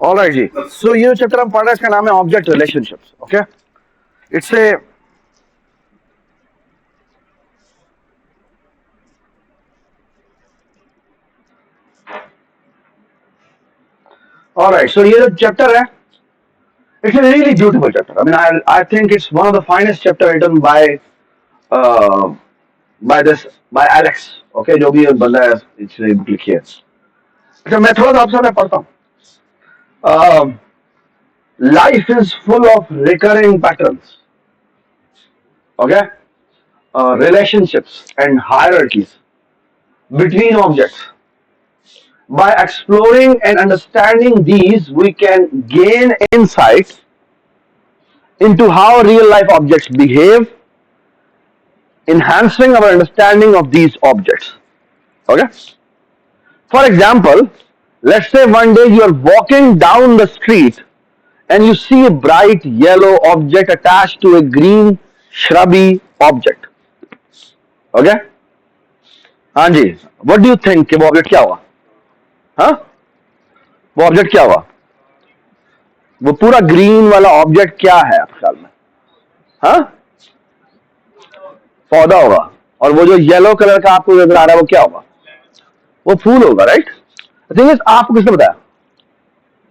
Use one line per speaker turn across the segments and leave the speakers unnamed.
Alright जी, सो ये chapter हम पढ़ रहे हैं, इसका नाम है object relationships. Okay, it's a alright. So ये जो चैप्टर है, it's a really beautiful chapter. I mean, I think it's one of the finest chapter written uh, by this by Alex. Okay, जो भी बंदा है इसने बुक लिखी है. अच्छा, मैं थोड़ा सा आपसे मैं पढ़ता हूँ. Life is full of recurring patterns. Okay, relationships and hierarchies between objects. By exploring and understanding these, we can gain insight into how real life objects behave, enhancing our understanding of these objects. Okay? For example, let's say one day you are walking down the street and you see a bright yellow object attached to a green shrubby object. Okay? हाँ जी, what do you think कि वो object क्या हुआ? हाँ, वो object क्या हुआ? वो पूरा ग्रीन वाला ऑब्जेक्ट क्या है आपके ख्याल में? हाँ, पौधा होगा. और वो जो येलो कलर का आपको नजर आ रहा है वो क्या होगा? वो फूल होगा, राइट? थिंग इज, आपको किसने बताया?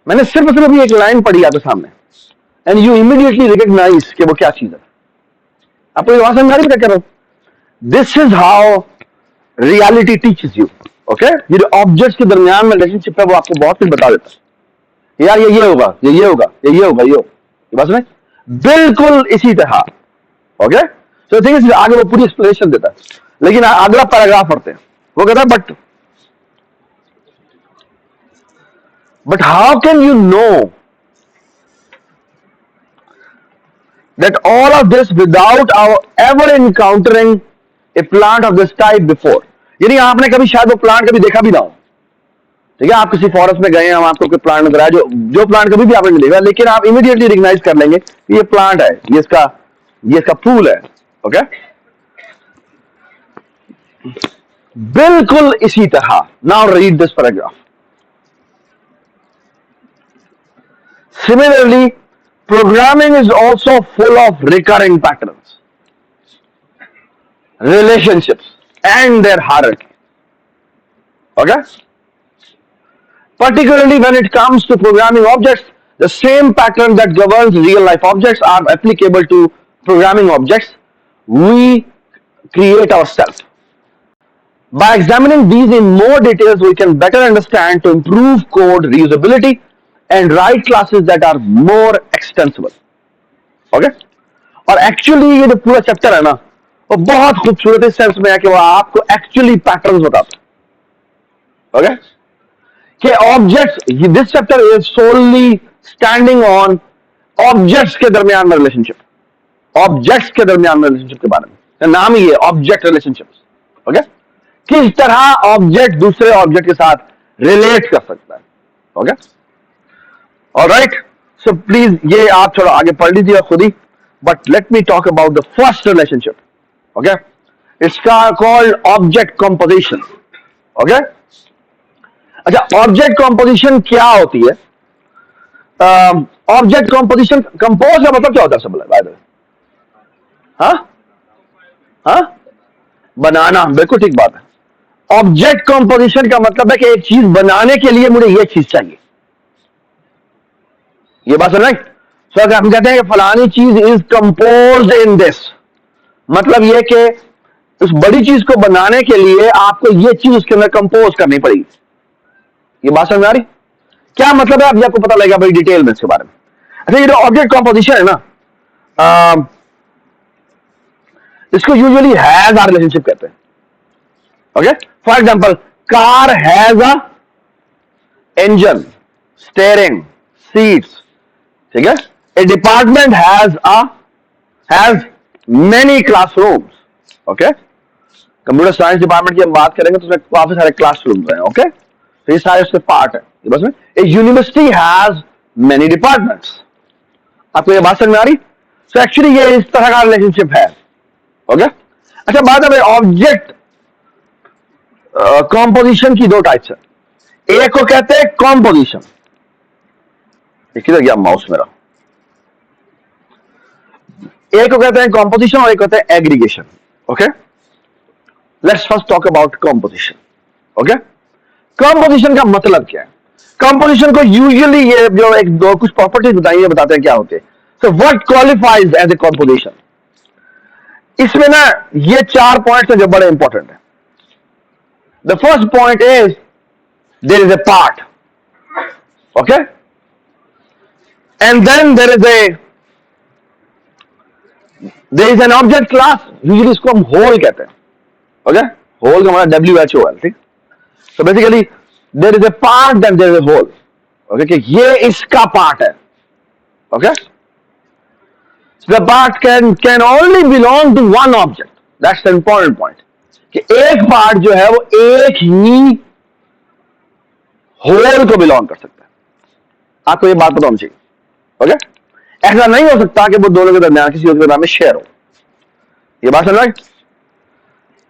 मैंने सिर्फ सिर्फ अभी एक लाइन पढ़ी आपके सामने एंड यू इमीडिएटली रिकॉग्नाइज कि वो क्या चीज है. आपको ये समझ आ रही है क्या? This is how reality teaches you. Okay, ये जो ऑब्जेक्ट्स के दरमियान में रिलेशनशिप है वो आपको बहुत कुछ बता देता है. यार ये होगा, ये होगा, ये होगा, ये बात सुने, बिल्कुल इसी तरह. ओके, तो थिंग इज, आगे वो पूरी एक्सप्लेनेशन देता है. लेकिन अगला पैराग्राफ पढ़ते हैं. वो कहता है But how can you know that all of this without our ever encountering a plant of this type before? यानी आपने कभी शायद वो प्लांट कभी देखा भी ना हो. ठीक है, आप किसी फॉरेस्ट में गए हैं, आपको कोई प्लांट नजर आया जो प्लांट कभी भी आपने नहीं देखा, लेकिन आप इमीडिएटली रिकॉग्नाइज कर लेंगे कि ये प्लांट है, ये इसका फूल है. ओके, बिल्कुल इसी तरह. Now read this paragraph. Similarly, programming is also full of recurring patterns, relationships, and their hierarchy. Okay? Particularly when it comes to programming objects, the same pattern that governs real life objects are applicable to programming objects we create ourselves. By examining these in more details, we can better understand to improve code reusability and write classes that are more extensible. Okay? और actually ये जो पूरा chapter है ना, वो बहुत खूबसूरत इस सेंस में है कि वो आपको एक्चुअली पैटर्न्स बताता है. ओके, कि objects, this chapter is solely standing on objects के दरमियान में रिलेशनशिप. ऑब्जेक्ट्स के दरमियान में रिलेशनशिप के बारे में नाम ही है ऑब्जेक्ट रिलेशनशिप्स. ओके, किस तरह ऑब्जेक्ट दूसरे ऑब्जेक्ट के साथ रिलेट कर सकता है. Okay, alright. सो प्लीज ये आप थोड़ा आगे पढ़ लीजिए खुद ही. But let me talk about the first relationship. Okay, it's called object composition. Okay, अच्छा, ऑब्जेक्ट कंपोजिशन क्या होती है? ऑब्जेक्ट कंपोजिशन, कंपोज का मतलब क्या होता है सब बाय द वे? हाँ हाँ, बनाना. बिल्कुल ठीक बात है. ऑब्जेक्ट कंपोजिशन का मतलब है कि एक चीज बनाने के लिए मुझे ये चीज चाहिए. ये बात समझ? सो अगर हम कहते हैं कि फलानी चीज इज कंपोज्ड इन दिस, मतलब ये कि उस बड़ी चीज को बनाने के लिए आपको ये चीज उसके अंदर कंपोज करनी पड़ेगी. ये बात समझ आ रही? क्या मतलब है, अभी आपको पता लगेगा बड़ी डिटेल में इसके बारे में. अच्छा, ये जो ऑब्जेक्ट कंपोजिशन है ना, इसको यूजुअली हैज आर रिलेशनशिप कहते हैं. Okay, for example, car has a engine, steering, seats. ठीक है, a department has many classrooms. Okay, computer science department की हम बात करेंगे तो उसमें काफी सारे क्लासरूम्स हैं. ओके, तो ये सारे उसके पार्ट है. ये बस में ए यूनिवर्सिटी हैज मेनी डिपार्टमेंट्स. आपको ये बात समझ में आ रही? सो एक्चुअली ये इस तरह का रिलेशनशिप है. ओके, अच्छा, बात है ऑब्जेक्ट कंपोजिशन की दो टाइप्स है. एक को कहते हैं कंपोजिशन, किधर गया माउस मेरा? एक को कहते हैं कॉम्पोजिशन और एक कहते हैं aggregation. Okay, let's first talk about composition. Okay, composition का मतलब क्या है? कॉम्पोजिशन को यूजुअली ये जो एक दो कुछ प्रॉपर्टीज बताइए, बताते हैं क्या होते हैं. So what qualifies as a composition? इसमें ना ये 4 पॉइंट्स हैं जो बड़े इंपॉर्टेंट है. The first point is there is a part. Okay, and then there is an object class. Usually इसको हम होल कहते हैं. ओके, होल का मतलब WHOL. ठीक. So basically there is a part then there is a whole. Okay, कि ये इसका पार्ट है. Okay, the part can only belong to one object. That's the important point. कि एक पार्ट जो है वो एक ही होल को बिलोंग कर सकता है. आपको ये बात पता होनी चाहिए. ओके, ऐसा नहीं हो सकता कि वो दोनों के दरमियान किसी के नाम में शेयर हो. ये बात समझ?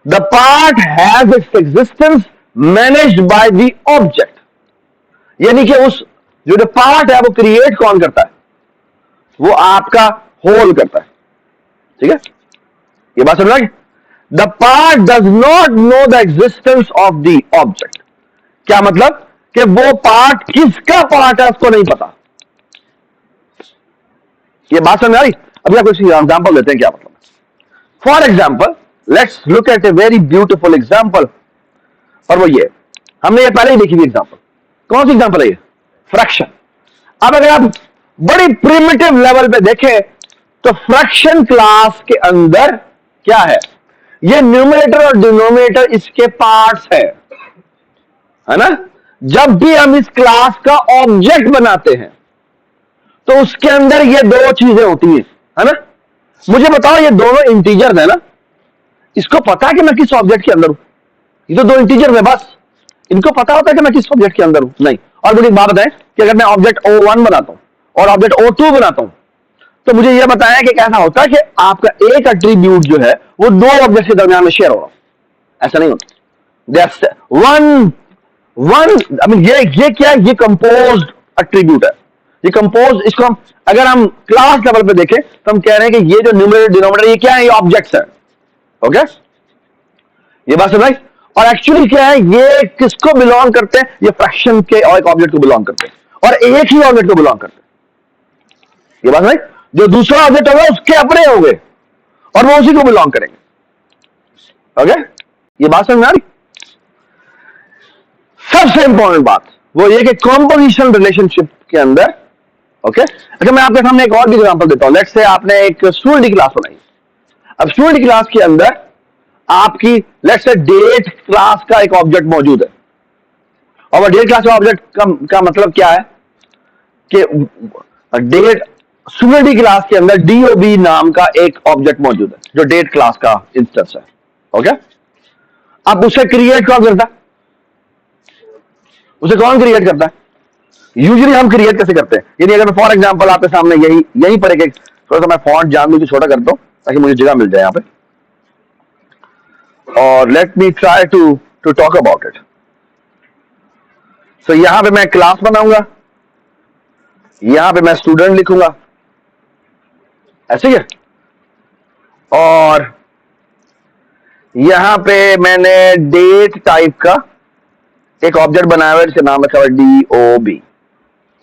The part has its existence managed by the object. यानी कि उस जो पार्ट है वो क्रिएट कौन करता है? वो आपका होल करता है. ठीक है, ये बात समझ? The part does not know the existence of the object. क्या मतलब? कि वो पार्ट किसका पार्ट है उसको नहीं पता. ये बात समझ आ रही? अभी आपको इसकी एग्जांपल देते हैं क्या मतलब. For example, let's look at a very beautiful example. और वो ये हमने ये पहले ही देखी थी एग्जांपल. कौन सी एग्जांपल है ये? फ्रैक्शन. अब अगर आप बड़ी प्रिमिटिव लेवल पे देखें तो फ्रैक्शन क्लास के अंदर क्या है? ये न्यूमरेटर और डिनोमिनेटर इसके पार्ट्स है ना. जब भी हम इस क्लास का ऑब्जेक्ट बनाते हैं तो उसके अंदर ये दो चीजें होती हैं, है ना. मुझे बताओ, ये दोनों इंटीजर्स है ना. इसको पता है कि मैं किस ऑब्जेक्ट के अंदर हूं? ये तो दो इंटीजर्स है बस. इनको पता होता है कि मैं किस ऑब्जेक्ट के अंदर हूं? नहीं. और मुझे एक बात बताएं कि अगर मैं ऑब्जेक्ट O1 बनाता हूं और ऑब्जेक्ट O2 बनाता हूं तो मुझे यह बताया कि कैसा होता है कि आपका एक एट्रीब्यूट जो है वो दो ऑब्जेक्ट के दरमियान में शेयर हो रहा है. ऐसा नहीं होता. ये क्या है? ये कंपोज्ड एट्रीब्यूट है. ये कंपोज, इसको हम अगर हम क्लास लेवल पे देखें तो हम कह रहे हैं कि ये जो न्यूमरेटर डिनोमिनेटर ये क्या है? ये ऑब्जेक्ट्स है. ओके, ये बात समझ? और एक्चुअली क्या है? ये किसको बिलोंग करते हैं? ये फ्रैक्शन के और एक ऑब्जेक्ट को बिलोंग करते हैं और एक ही ऑब्जेक्ट को बिलोंग करते हैं. ये बात समझ? जो दूसरा ऑब्जेक्ट होगा उसके अपने होंगे और वो उसी को बिलोंग करेंगे. ओके, ये बात समझ में आ रही? सबसे इंपॉर्टेंट बात वो ये कि कॉम्पोजिशन रिलेशनशिप के अंदर. ओके, अच्छा मैं आपके सामने एक और भी एग्जांपल देता हूं. लेट्स से आपने एक स्टूडेंट की क्लास बनाई. अब स्टूडेंट की क्लास के अंदर आपकी लेट्स से डेट क्लास का एक ऑब्जेक्ट मौजूद है. और डेट क्लास का ऑब्जेक्ट का मतलब क्या है कि डेट स्टूडेंट की क्लास के अंदर DOB नाम का एक ऑब्जेक्ट मौजूद है जो डेट क्लास का इंस्टेंस है. ओके, अब उसे क्रिएट कौन करता है? उसे कौन क्रिएट करता है? यूजुअली हम क्रिएट कैसे करते हैं? यानी अगर मैं फॉर एग्जांपल आपके सामने यहीं पर एक थोड़ा सा मैं फॉन्ट जानबूझ के छोटा करता हूं ताकि मुझे जगह मिल जाए यहां पे. और let me try to talk about it. So यहां पे मैं क्लास बनाऊंगा, यहां पे मैं स्टूडेंट लिखूंगा ऐसे ही है. और यहां पे मैंने डेट टाइप का एक ऑब्जेक्ट बनाया हुआ है जिसका नाम रखा हुआ है DOB.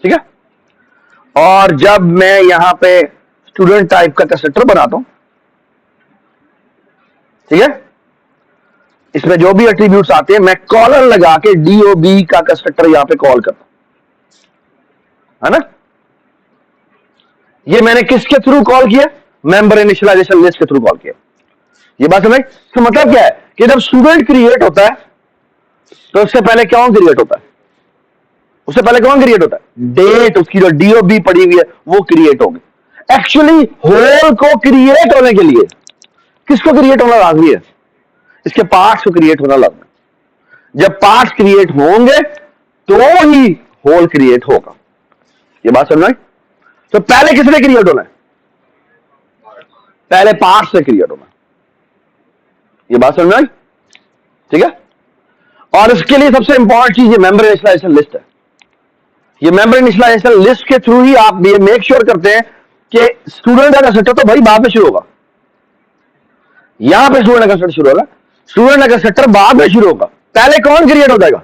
ठीक है, और जब मैं यहां पे स्टूडेंट टाइप का कंस्ट्रक्टर बनाता हूं, ठीक है, इसमें जो भी एट्रीब्यूट्स आते हैं मैं कॉलर लगा के DOB का कंस्ट्रक्टर यहां पे कॉल करता हूं, है ना. ये मैंने किसके थ्रू कॉल किया? मेंबर इनिशियलाइजेशन लिस्ट के थ्रू कॉल किया. ये बात समझ? तो मतलब क्या है कि जब स्टूडेंट क्रिएट होता है तो उससे पहले कौन क्रिएट होता है? उससे पहले कौन क्रिएट होता है? डेट, उसकी जो DOB पड़ी हुई है वो क्रिएट होगी. एक्चुअली होल को क्रिएट होने के लिए किसको क्रिएट होना लाजमी है? इसके पार्ट्स को क्रिएट होना लाजमी है. जब पार्ट्स क्रिएट होंगे तो ही होल क्रिएट होगा. ये बात समझ? तो पहले किसने क्रिएट होना है? पहले पार्ट से क्रिएट होना. ये बात समझ में? ठीक है. और इसके लिए सबसे इंपॉर्टेंट चीज ये मेंबर इनिशियलाइजेशन लिस्ट है. ये मेंबर इनिशियलाइजेशन लिस्ट के थ्रू ही आप ये मेक श्योर करते हैं कि स्टूडेंट का कंस्ट्रक्टर तो भाई बाद में शुरू होगा, यहां पे स्टूडेंट का कंस्ट्रक्टर शुरू होगा, स्टूडेंट का कंस्ट्रक्टर बाद में शुरू होगा, पहले कौन क्रिएट हो जाएगा,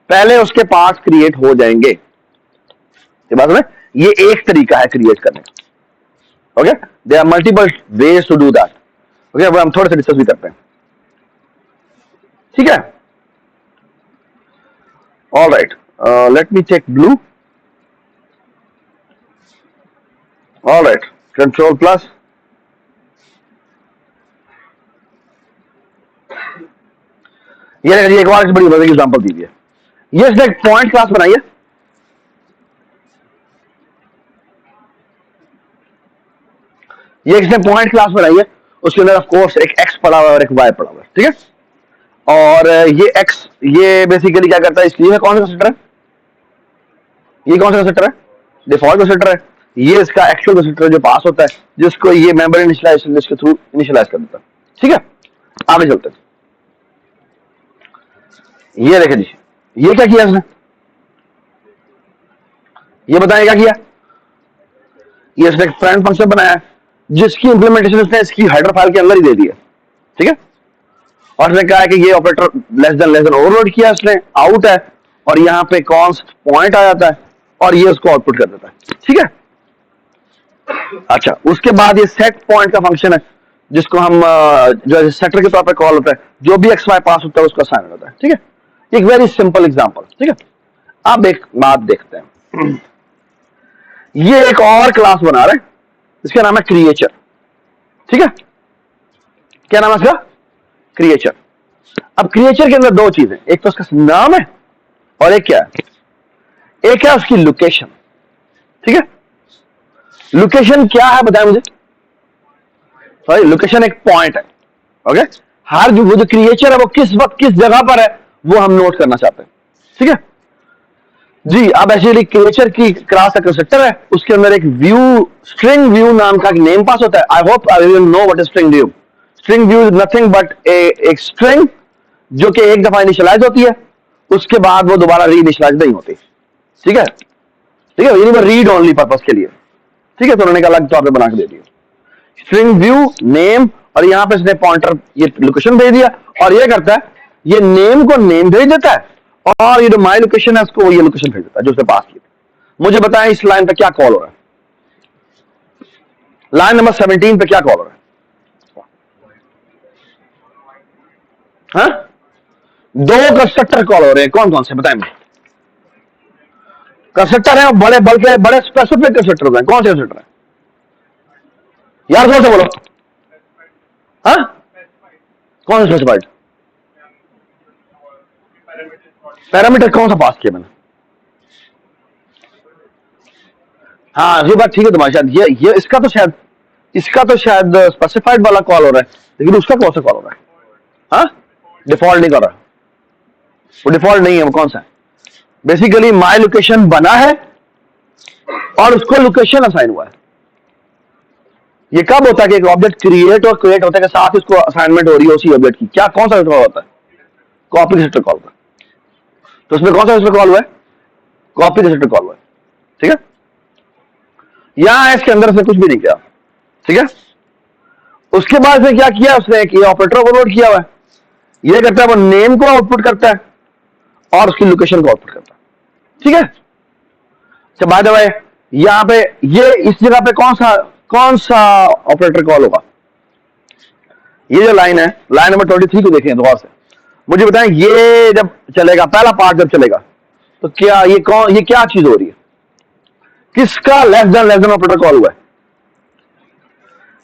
पहले उसके पास क्रिएट हो जाएंगे। ये बात है, ये एक तरीका है क्रिएट करने का। Okay, there are multiple ways to do that. Okay, अब हम थोड़े से डिस्कस भी करते हैं, ठीक है। All right, let me take blue. All right, control plus, ये एक और बड़ी बड़ी एग्जांपल दीजिए। ये इसने एक पॉइंट क्लास बनाई है, ये इसने पॉइंट क्लास बनाई है, उसके अंदर ऑफ कोर्स एक एक्स पड़ा हुआ है और एक वाई पड़ा हुआ है, ठीक है। और ये एक्स, ये बेसिकली क्या करता है, इसलिए कौन सा कंस्ट्रक्टर है, ये कौन सा कंस्ट्रक्टर है, डिफॉल्ट कंस्ट्रक्टर है। ये इसका एक्चुअल कंस्ट्रक्टर जो पास होता है, जिसको ये मेंबर इनिशियलाइजेशन लिस्ट के थ्रू इनिशियलाइज कर देता है, ठीक है। आगे चलते हैं, ये देखें जी, ये क्या किया इसने, ये बताएं क्या किया। ये इसने एक फ्रेंड फंक्शन बनाया है, जिसकी इंप्लीमेंटेशन उसने इसकी हेडर फाइल के अंदर ही दे दी है, ठीक है। और उसने कहा है कि ये ऑपरेटर लेस देन ओवरलोड किया उसने, आउट है, और यहाँ पे कॉन्स्ट पॉइंट आ जाता है और ये उसको आउटपुट कर देता है, ठीक है। अच्छा, उसके बाद ये सेट पॉइंट का फंक्शन है, जिसको हम जो सेटर के तौर पर कॉल होता है, जो भी एक्स वाई पास होता है उसका साइन होता है, ठीक है। एक वेरी सिंपल एग्जांपल, ठीक है। अब एक बात देखते हैं, ये एक और क्लास बना रहे हैं, इसका नाम है क्रिएचर, ठीक है। क्या नाम है इसका, क्रिएचर। अब क्रिएचर के अंदर दो चीजें, एक तो उसका नाम है और एक क्या है, एक है उसकी लोकेशन, ठीक है। लोकेशन क्या है बताएं मुझे, सॉरी, लोकेशन एक पॉइंट है, ओके। हर जो वो जो क्रिएचर है वो किस वक्त किस जगह पर है वो हम नोट करना चाहते हैं, ठीक है जी। अब एक्चुअली क्रिएचर की क्लास का कंस्ट्रक्टर है, उसके अंदर एक व्यू, स्ट्रिंग व्यू नाम का एक नेम पास होता है। I hope I will know what is string view. String view is nothing but एक स्ट्रिंग जो कि एक दफा इनिशियलाइज होती है, उसके बाद वो दोबारा री इनिशियलाइज नहीं होती, ठीक है, ठीक है। यानी रीड ओनली पर्पस के लिए, ठीक है, तो उन्होंने अलग तौर पे बना के दे दिया स्ट्रिंग व्यू नेम, और यहां पे इसने पॉइंटर ये लोकेशन भेज दिया, और ये करता है ये नेम को नेम भेज देता है, और ये जो माई लोकेशन है उसको ये लोकेशन भेज देता है जो उसने पास की। मुझे बताएं इस लाइन पे क्या कॉल हो रहा है, लाइन नंबर 17 पे क्या कॉल हो रहा है, हाँ? दो कंस्ट्रक्टर कॉल हो रहे हैं, कौन कौन से बताएं मुझे। कंस्ट्रक्टर है बड़े, बल्कि बड़े स्पेसिफिक कंस्ट्रक्टर हैं, कौन से कंस्ट्रक्टर है यार, कौन से बोलो, हाँ? कौन सा स्पेसिफाइड पैरामीटर कौन सा पास किया मैंने, हाँ ये बात ठीक है तुम्हारी, शायद ये इसका तो शायद स्पेसिफाइड वाला कॉल हो रहा है, लेकिन उसका कौन सा कॉल हो रहा है, हाँ? डिफॉल्ट नहीं कर रहा, वो डिफॉल्ट नहीं है, वो कौन सा है, बेसिकली माई लोकेशन बना है और उसको लोकेशन असाइन हुआ है। ये कब होता है कि एक ऑब्जेक्ट क्रिएट और क्रिएट होते के साथ इसको असाइनमेंट हो रही है उसी ऑब्जेक्ट की, क्या कौन सा कॉल होता है, कॉपी रजिस्टर कॉल होता है। तो उसमें कौन सा रजिस्टर कॉल हुआ है, कॉपी रजिस्टर कॉल हुआ है, ठीक है। यहां इसके अंदर से कुछ भी नहीं किया, ठीक है। उसके बाद से क्या किया उसने, एक ऑपरेटर ओवरलोड किया हुआ है, ये करता है वो नेम को आउटपुट करता है और उसकी लोकेशन को आउटपुट करता है, ठीक है। अच्छा बाय द वे, यहां पे ये इस जगह पे कौन सा ऑपरेटर कॉल होगा, ये जो लाइन है, लाइन नंबर 23 को देखें गौर से, मुझे बताएं ये जब चलेगा, पहला पार्ट जब चलेगा तो क्या ये क्या चीज हो रही है, किसका लेस देन ऑपरेटर कॉल हुआ है,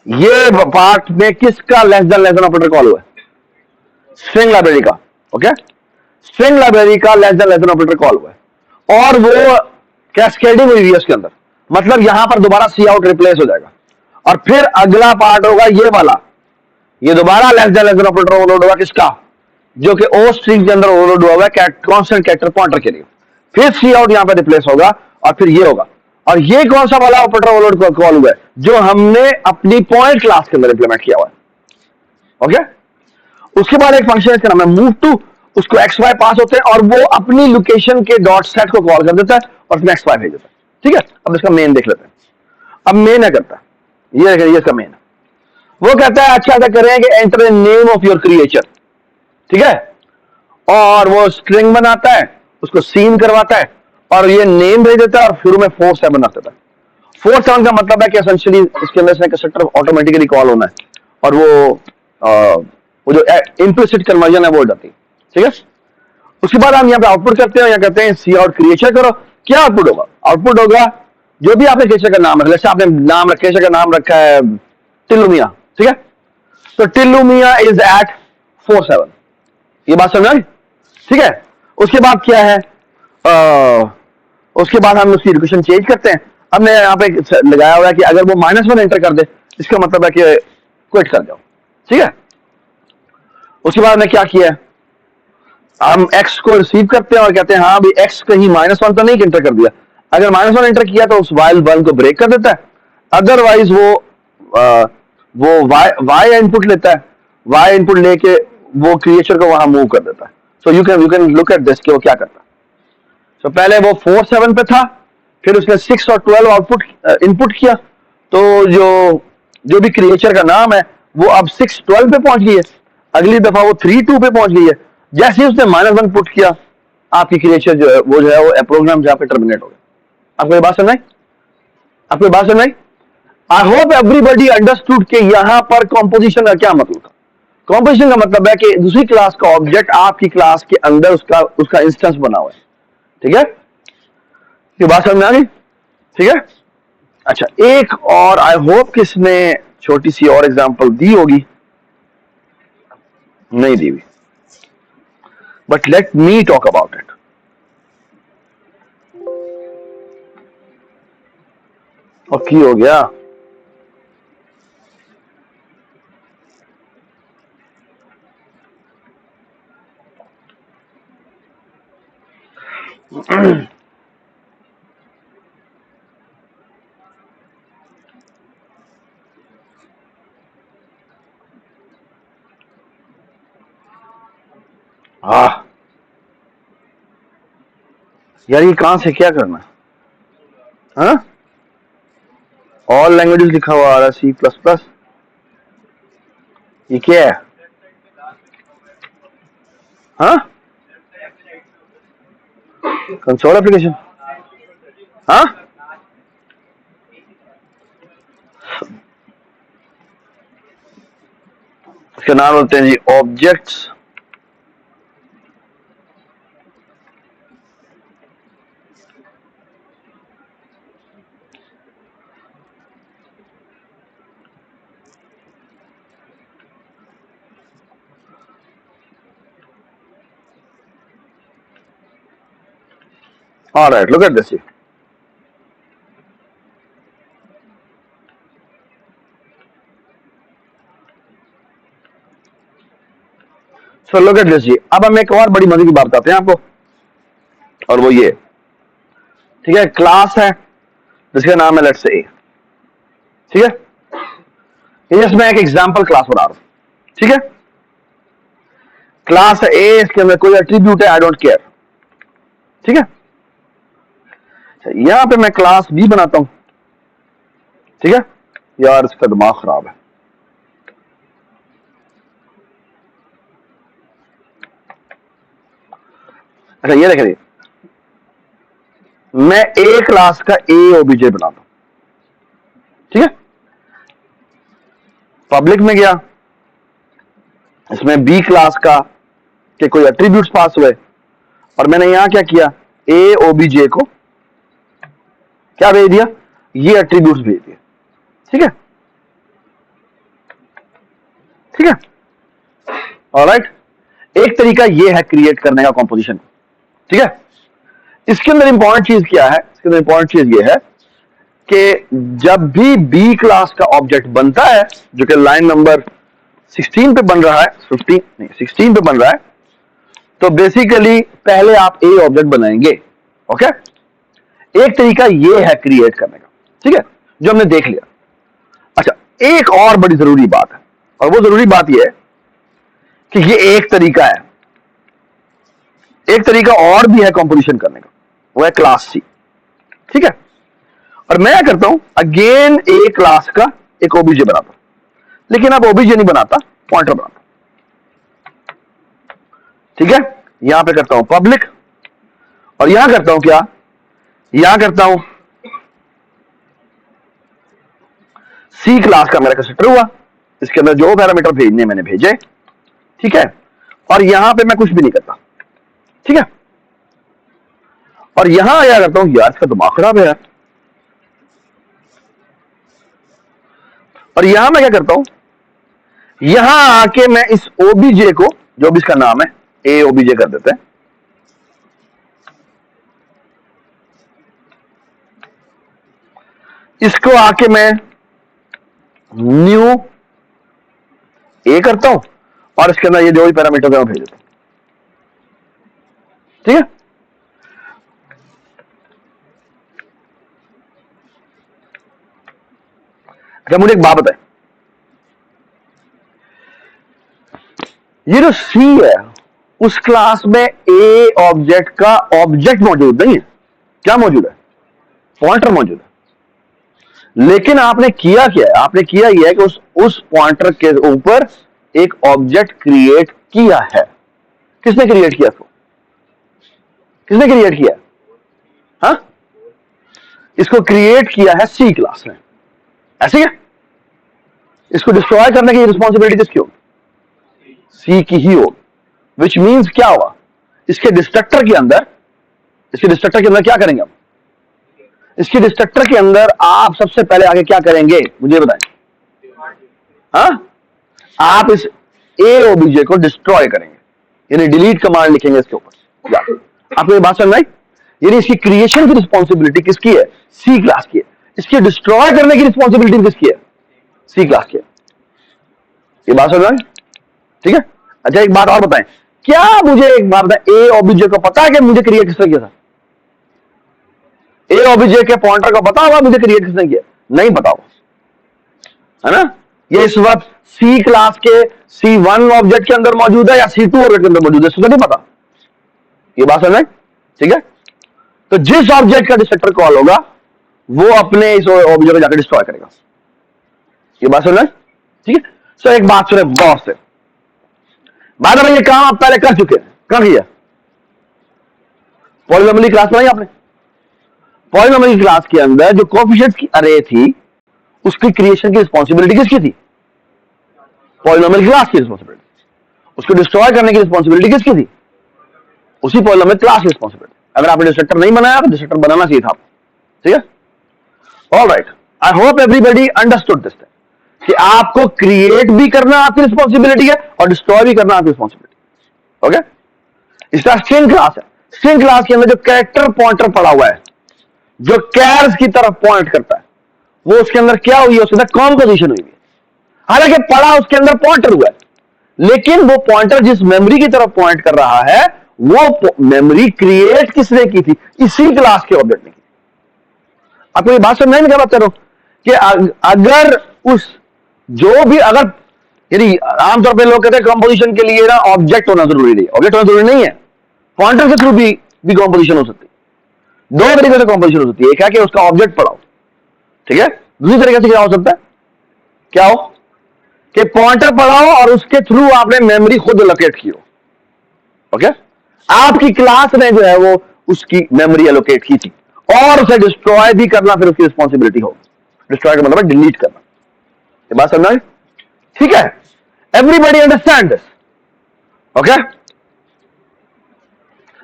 ये पार्ट में किसका लेस देन ऑपरेटर कॉल हुआ है, स्ट्रिंग लाइब्रेरी का, ओके। स्ट्रिंग लाइब्रेरी का लेस देन ऑपरेटर कॉल हुआ है, और वो कैस्केडिंग हुई है उसके अंदर, मतलब यहां पर दोबारा सी आउट रिप्लेस हो जाएगा, और फिर अगला पार्ट होगा ये वाला, ये दोबारा लेस देन ऑपरेटर ओवरलोड होगा किसका, जो कि ओ स्ट्रिंग के अंदर ओवरलोड हुआ है कांस्टेंट कैरेक्टर पॉइंटर के लिए, फिर सी आउट यहां पर रिप्लेस होगा और फिर ये होगा, और ये कौन सा वाला ऑपरेटर ओवरलोड कॉल हुआ है जो हमने अपनी पॉइंट क्लास के अंदर इंप्लीमेंट किया हुआ है, ओके। उसके बाद एक फंक्शन इसका नाम है मूव टू, उसको एक्स वाई पास होते हैं और वो अपनी लोकेशन के डॉट सेट को कॉल कर देता है और नेक्स्ट 5 भेज देता है। ठीक है, अब इसका मेन देख लेते हैं। अब मेन क्या करता है, ये देखिए, ये इसका मेन है। वो कहता है अच्छा ऐसा करें कि enter the name of your creature, ठीक है, और वो स्ट्रिंग बनाता है, उसको सीन करवाता है और ये नेम भेज देता है और शुरू में 4-7 आता है। 4-7 का मतलब है कि एसेंशियली इसके अंदर से कंस्ट्रक्टर ऑटोमेटिकली कॉल होना है और वो जो इम्प्लिसिट कन्वर्जन है वो हो जाती है। ठीक है, उसके बाद हम यहाँ पे आउटपुट करते हैं, यहाँ कहते हैं सी आउट क्रिएचर करो। क्या आउटपुट होगा? आउटपुट होगा जो भी आपने क्रिएचर का नाम रखा, जैसे आपने नाम क्रिएचर का नाम रखा है टिल्लू मियां, ठीक है, तो टिल्लू मियां इज एट 4-7। ये बात समझ आई? ठीक है, उसके बाद क्या है, उसके बाद हम उसकी एजुकेशन चेंज करते हैं। हमने यहाँ पे लगाया हुआ है कि अगर वो -1 एंटर कर दे, इसका मतलब है कि क्विट कर जाओ। ठीक है, उसके बाद हमने क्या किया है, हम x को रिसीव करते हैं और कहते हैं हाँ भाई x कहीं -1 तो नहीं एंटर कर दिया। अगर -1 एंटर किया तो उस while 1 को ब्रेक कर देता है, अदरवाइज वो y इनपुट लेता है, y इनपुट लेके वो क्रिएचर को वहां मूव कर देता है। So you can look at this कि वो क्या करता है। सो पहले वो 4-7 पे था, फिर उसने 6 और 12 आउटपुट इनपुट किया, तो जो भी क्रिएचर का नाम है वो अब 6-12 पे पहुंच गई है। अगली दफा वो 3-2 पे पहुंच गई है। जैसे ही उसने -1 पुट किया, आपकी क्रिएचर जो है वो प्रोग्राम जहां पे टर्मिनेट हो गया। आपको ये बात समझ आई? आपको ये बात समझ आई? आई होप एवरीबॉडी अंडरस्टूड कि यहां पर कॉम्पोजिशन का क्या मतलब था। कॉम्पोजिशन का मतलब है कि दूसरी क्लास का ऑब्जेक्ट आपकी क्लास के अंदर उसका इंस्टेंस बना हुआ है। ठीक है, ये बात समझ में आ गई? ठीक है, अच्छा एक और, आई होप कि इसने छोटी सी और एग्जांपल दी होगी, नहीं दी हुई, but let me talk about it. और की हो गया, हाँ यार ये कहां से क्या करना है? हाँ, ऑल लैंग्वेजेस लिखा हुआ आ रहा है, C++, ये क्या है? हाँ, कंसोल एप्लीकेशन, हाँ, इसका नाम होते हैं जी objects. All right, look at this. So look at this जी। अब हम एक और बड़ी मजे की बात बताते हैं आपको, और वो ये, ठीक है, क्लास है जिसका नाम है लेट्स से A। ठीक है, इसमें एक एग्जांपल क्लास बना रहा हूं। ठीक है, क्लास है A, इसके अंदर कोई एट्रीब्यूट है, आई डोंट केयर। ठीक है, यहां पे मैं क्लास B बनाता हूं। ठीक है, यार इसका दिमाग खराब है। अच्छा ये देखिए, मैं A क्लास का A ओबीजे बनाता हूं। ठीक है, पब्लिक में गया, इसमें B क्लास का के कोई एट्रीब्यूट्स पास हुए, और मैंने यहां क्या किया, A ओबीजे को क्या भेज दिया, ये एट्रीब्यूट्स भेज दिए। ठीक है, ठीक है, ऑलराइट। एक तरीका ये है क्रिएट करने का कॉम्पोजिशन। ठीक है, इसके अंदर इंपॉर्टेंट चीज क्या है, इसके अंदर इंपॉर्टेंट चीज ये है कि जब भी B क्लास का ऑब्जेक्ट बनता है, जो कि लाइन नंबर 16 पे बन रहा है, 15 नहीं 16 पे बन रहा है, तो बेसिकली पहले आप A ऑब्जेक्ट बनाएंगे। ओके, एक तरीका ये है क्रिएट करने का। ठीक है, जो हमने देख लिया। अच्छा एक और बड़ी जरूरी बात है, और वो जरूरी बात यह है कि ये एक तरीका है, एक तरीका और भी है कंपोजिशन करने का, वो है क्लास C। ठीक है। और मैं क्या करता हूं, अगेन ए क्लास का एक ओबीजे बनाता हूं, लेकिन अब ओबीजे नहीं बनाता, पॉइंटर बनाता हूं। ठीक है, यहां पे करता हूं पब्लिक, और यहां करता हूं क्या, यहां करता हूं सी क्लास का मेरा कंस्ट्रक्टर हुआ, इसके अंदर जो पैरामीटर भेजने मैंने भेजे। ठीक है, और यहां पे मैं कुछ भी नहीं करता। ठीक है, और यहां क्या करता हूं, यार इसका दिमाग खराब है यार, और यहां मैं क्या करता हूं, यहां आके मैं इस ओबीजे को, जो भी इसका नाम है, ए ओबीजे कर देते हैं। इसको आके मैं न्यू ए करता हूं, और इसके अंदर ये जो भी पैरामीटर है वो भेज देता हूं। ठीक है, अच्छा मुझे एक बात बताए, ये जो सी है उस क्लास में ए ऑब्जेक्ट का ऑब्जेक्ट मौजूद नहीं है, क्या मौजूद है, पॉइंटर मौजूद है। लेकिन आपने किया क्या है, आपने किया यह है कि उस पॉइंटर के ऊपर एक ऑब्जेक्ट क्रिएट किया है। किसने क्रिएट किया इसको, किसने क्रिएट किया, हाँ, इसको क्रिएट किया है सी क्लास ने, ऐसे है। इसको डिस्ट्रॉय करने की रिस्पॉन्सिबिलिटी किसकी होगी, सी की ही होगी। विच मीन्स क्या हुआ, इसके डिस्ट्रक्टर के अंदर, इसके डिस्ट्रक्टर के अंदर क्या करेंगे हम, इसके डिस्ट्रक्टर के अंदर आप सबसे पहले आगे क्या करेंगे मुझे बताएं, हाँ, आप इस ए ओबीजे को डिस्ट्रॉय करेंगे, यानी डिलीट कमांड लिखेंगे इसके ऊपर। आपको ये बात समझ आई, यानी इसकी क्रिएशन की रिस्पॉन्सिबिलिटी किसकी है, सी क्लास की है। इसकी डिस्ट्रॉय करने की रिस्पॉन्सिबिलिटी किसकी है, सी क्लास की है। ये बात समझ आई, ठीक है। अच्छा एक बात और बताएं, क्या मुझे एक बात बताएं, ए ओबीजे को पता है कि मुझे क्रिएट किसने किया था, ए ओबीजे के पॉइंटर को पता होगा मुझे क्रिएट किसने किया, नहीं पता होगा, है ना। ये इस वक्त सी क्लास के C1 ऑब्जेक्ट के अंदर मौजूद है या C2 ऑब्जेक्ट के अंदर मौजूद है, इसको नहीं पता। ये बात समझ, ठीक है। तो जिस ऑब्जेक्ट का डिस्ट्रक्टर कॉल होगा वो अपने इस ऑब्जेक्ट को जाकर डिस्ट्रॉय करेगा। ये बात समझ, ठीक है। सो एक बात सुने गौर से, बाद में ये काम आप पहले कर चुके हैं, कर किया, पॉलिनोमियल क्लास बनाई आपने। पॉलिनोमियल क्लास के अंदर जो कोएफिशिएंट्स की अरे थी उसकी क्रिएशन की रिस्पॉन्सिबिलिटी किसकी थी, पॉलिनोमियल क्लास की रिस्पॉन्सिबिलिटी। उसको डिस्ट्रॉय करने की रिस्पॉन्सिबिलिटी किसकी थी, उसी पॉलिनोमियल क्लास की रिस्पॉन्सिबिलिटी। अगर आपने डिस्ट्रक्टर नहीं बनाया तो डिस्ट्रक्टर बनाना चाहिए था, ठीक है। Alright, I hope everybody understood this thing कि आपको क्रिएट भी करना आपकी रिस्पॉन्सिबिलिटी है और डिस्ट्रॉय भी करना आपकी रिस्पॉन्सिबिलिटी। ओके, इसका स्ट्रिंग क्लास है, स्ट्रिंग क्लास के अंदर जो कैरेक्टर पॉइंटर पड़ा हुआ है जो कैर्स की तरफ पॉइंट करता है वो उसके अंदर क्या हुई है, उसके अंदर कॉम्पोजिशन हुई है। हालांकि पढ़ा उसके अंदर पॉइंटर हुआ है, लेकिन वो पॉइंटर जिस मेमोरी की तरफ पॉइंट कर रहा है वो मेमोरी क्रिएट किसने की थी, इसी क्लास के ऑब्जेक्ट ने की। आपको ये बात समझ में क्या बात कर रहा हूं कि अगर उस जो भी, अगर यदि आमतौर पे लोग कहते हैं कंपोजिशन के लिए ना ऑब्जेक्ट होना जरूरी नहीं, ऑब्जेक्ट होना जरूरी नहीं है, पॉइंटर के थ्रू भी कंपोजिशन हो सकती है। दो तरीके से कंपोजिशन हो सकती है, एक है कि उसका ऑब्जेक्ट पढ़ाओ, ठीक है। दूसरी तरीके से क्या हो सकता है, क्या हो कि पॉइंटर पढ़ाओ और उसके थ्रू आपने मेमोरी खुद एलोकेट की हो। ओके, आपकी क्लास ने जो है वो उसकी मेमोरी एलोकेट की थी और उसे डिस्ट्रॉय भी करना फिर उसकी रिस्पॉन्सिबिलिटी हो। डिस्ट्रॉय का मतलब है डिलीट करना। ये बात समझना है, ठीक है। Everybody understand this, okay.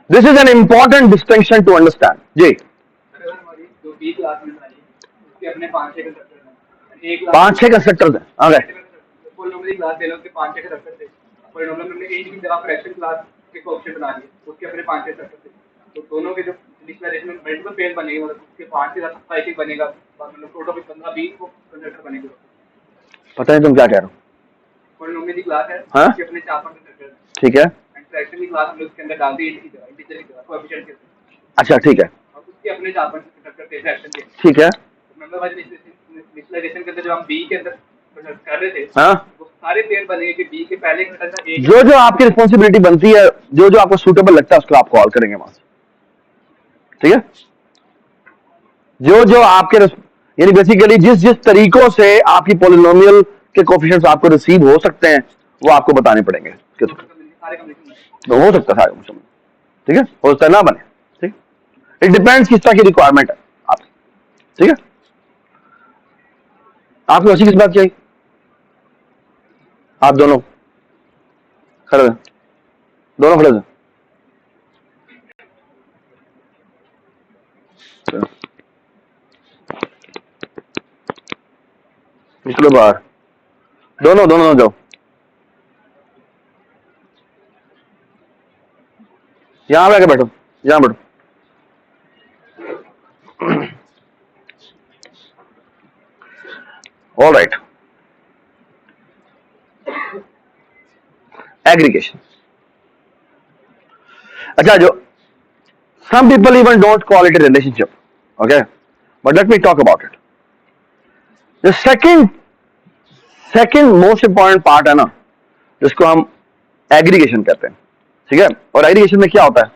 This is an important distinction to understand जी।
जो बी क्लास में बनाई उसके अपने 5-6 कंस्ट्रक्टर हैं, एक
5-6 कंस्ट्रक्टर्स हैं, आ गए।
पॉलिनोमियल क्लास ले लो, उसके 5-6 कंस्ट्रक्टर थे। पॉलिनोमियल में हमने एक की जगह फ्रैक्शन क्लास के कोएफिशिएंट बना लिए, उसके अपने 5-6 कंस्ट्रक्टर थे। तो दोनों के जो इनिशियलाइजेशन में मल्टीपल पेयर बनेंगे, मतलब उसके 5 के साथ 5 बनेगा, मतलब टोटल 15-20 को कंस्ट्रक्टर बनेंगे।
पता नहीं तुम क्या कह रहे हो।
पॉलिनोमियल की क्लास है,
हाँ?
उसके अपने 4-5 कंस्ट्रक्टर हैं,
ठीक है।
एंड फ्रैक्शन की क्लास हमने उसके अंदर डाल दी इंटीजर की जगह कोएफिशिएंट के साथ।
अच्छा ठीक है,
और उसके अपने 4-5 कंस्ट्रक्टर थे फ्रैक्शन के।
ठीक है।
नंबर वाइज इनिशियलाइजेशन के अंदर जो हम बी के अंदर कर रहे थे,
हाँ,
वो सारे पेयर बनेंगे कि बी के पहले कंस्ट्रक्टर एक
जो जो आपकी रिस्पॉन्सिबिलिटी बनती है, जो जो आपको सूटेबल लगता है उसको आप कॉल करेंगे वहां से, ठीक है। जो जो आपके यानी बेसिकली जिस जिस तरीकों से आपकी पॉलिनोमियल के कोफिशिएंट्स आपको रिसीव हो सकते हैं वो आपको बताने पड़ेंगे।
सारे कम्युनिकेशन
तो हो सकता है सारे, ठीक है, हो सकता है ना बने, ठीक, इट डिपेंड्स किस तरह की रिक्वायरमेंट है आपकी, ठीक है। आपको अच्छी किस बात चाहिए? आप दोनों खड़े हैं, दोनों खड़े हैं, निकलो बाहर, दोनों दोनों जाओ, यहां पे आके बैठो, यहां बैठो। All right, aggregation. अच्छा, जो some people even don't call it a relationship, okay, but let me talk about it. The second most important part है ना, जिसको हम एग्रीगेशन कहते हैं, ठीक है। और एग्रीगेशन में क्या होता है?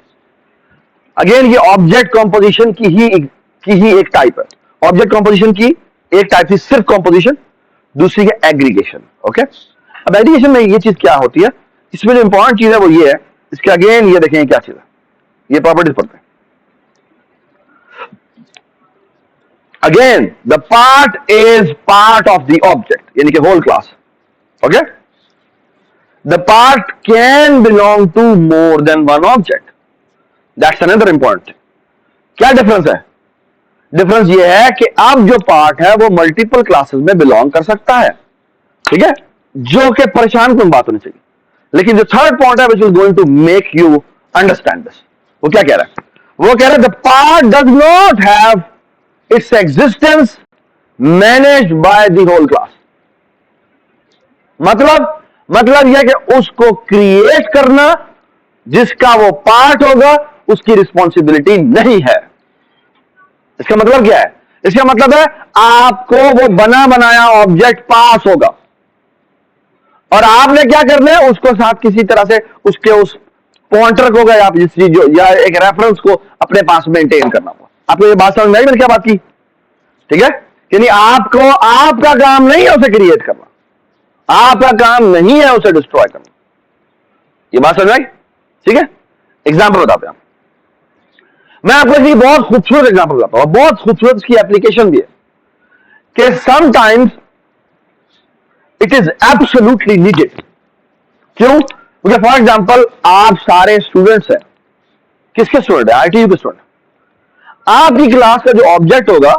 अगेन ये ऑब्जेक्ट कॉम्पोजिशन की ही एक टाइप है। ऑब्जेक्ट कॉम्पोजिशन की एक टाइप थी सिर्फ कॉम्पोजिशन, दूसरी है एग्रीगेशन, ओके। अब एग्रीगेशन में ये चीज क्या होती है, इसमें जो इंपॉर्टेंट चीज है वो ये है, इसके अगेन ये देखें क्या चीज है, ये प्रॉपर्टीज पढ़ते हैं। Again, the part is part of the object, यानी कि whole class. Okay? The part can belong to more than one object. That's another important thing. क्या डिफरेंस है? डिफरेंस ये है कि अब जो पार्ट है वो मल्टीपल क्लासेस में बिलोंग कर सकता है, ठीक है, जो कि परेशान कौन बात होनी चाहिए। लेकिन जो थर्ड पॉइंट है, which is going to make you understand this, वो क्या कह रहा है? वो कह रहा है the part does not have its existence managed by the whole class. मतलब यह कि उसको क्रिएट करना, जिसका वो पार्ट होगा, उसकी रिस्पॉन्सिबिलिटी नहीं है। इसका मतलब क्या है? इसका मतलब है आपको वो बना बनाया ऑब्जेक्ट पास होगा और आपने क्या करना है, उसको साथ किसी तरह से उसके उस पॉइंटर को या एक रेफरेंस को अपने पास मेंटेन करना होगा। आपको ये बात समझ में आई मैंने क्या बात की? ठीक है, यानी आपको आपका काम नहीं है उसे क्रिएट करना, आपका काम नहीं है उसे डिस्ट्रॉय करना। ये बात समझ आई? ठीक है, एग्जांपल बताते हैं। मैं आपको एक बहुत खूबसूरत एग्जांपल बताता हूं, बहुत खूबसूरत इसकी एप्लीकेशन भी है कि sometimes it is absolutely needed. क्यों? क्योंकि फॉर एग्जांपल आप सारे स्टूडेंट्स हैं, किसके स्टूडेंट है? आईटीयू के स्टूडेंट। आपकी क्लास का जो ऑब्जेक्ट होगा,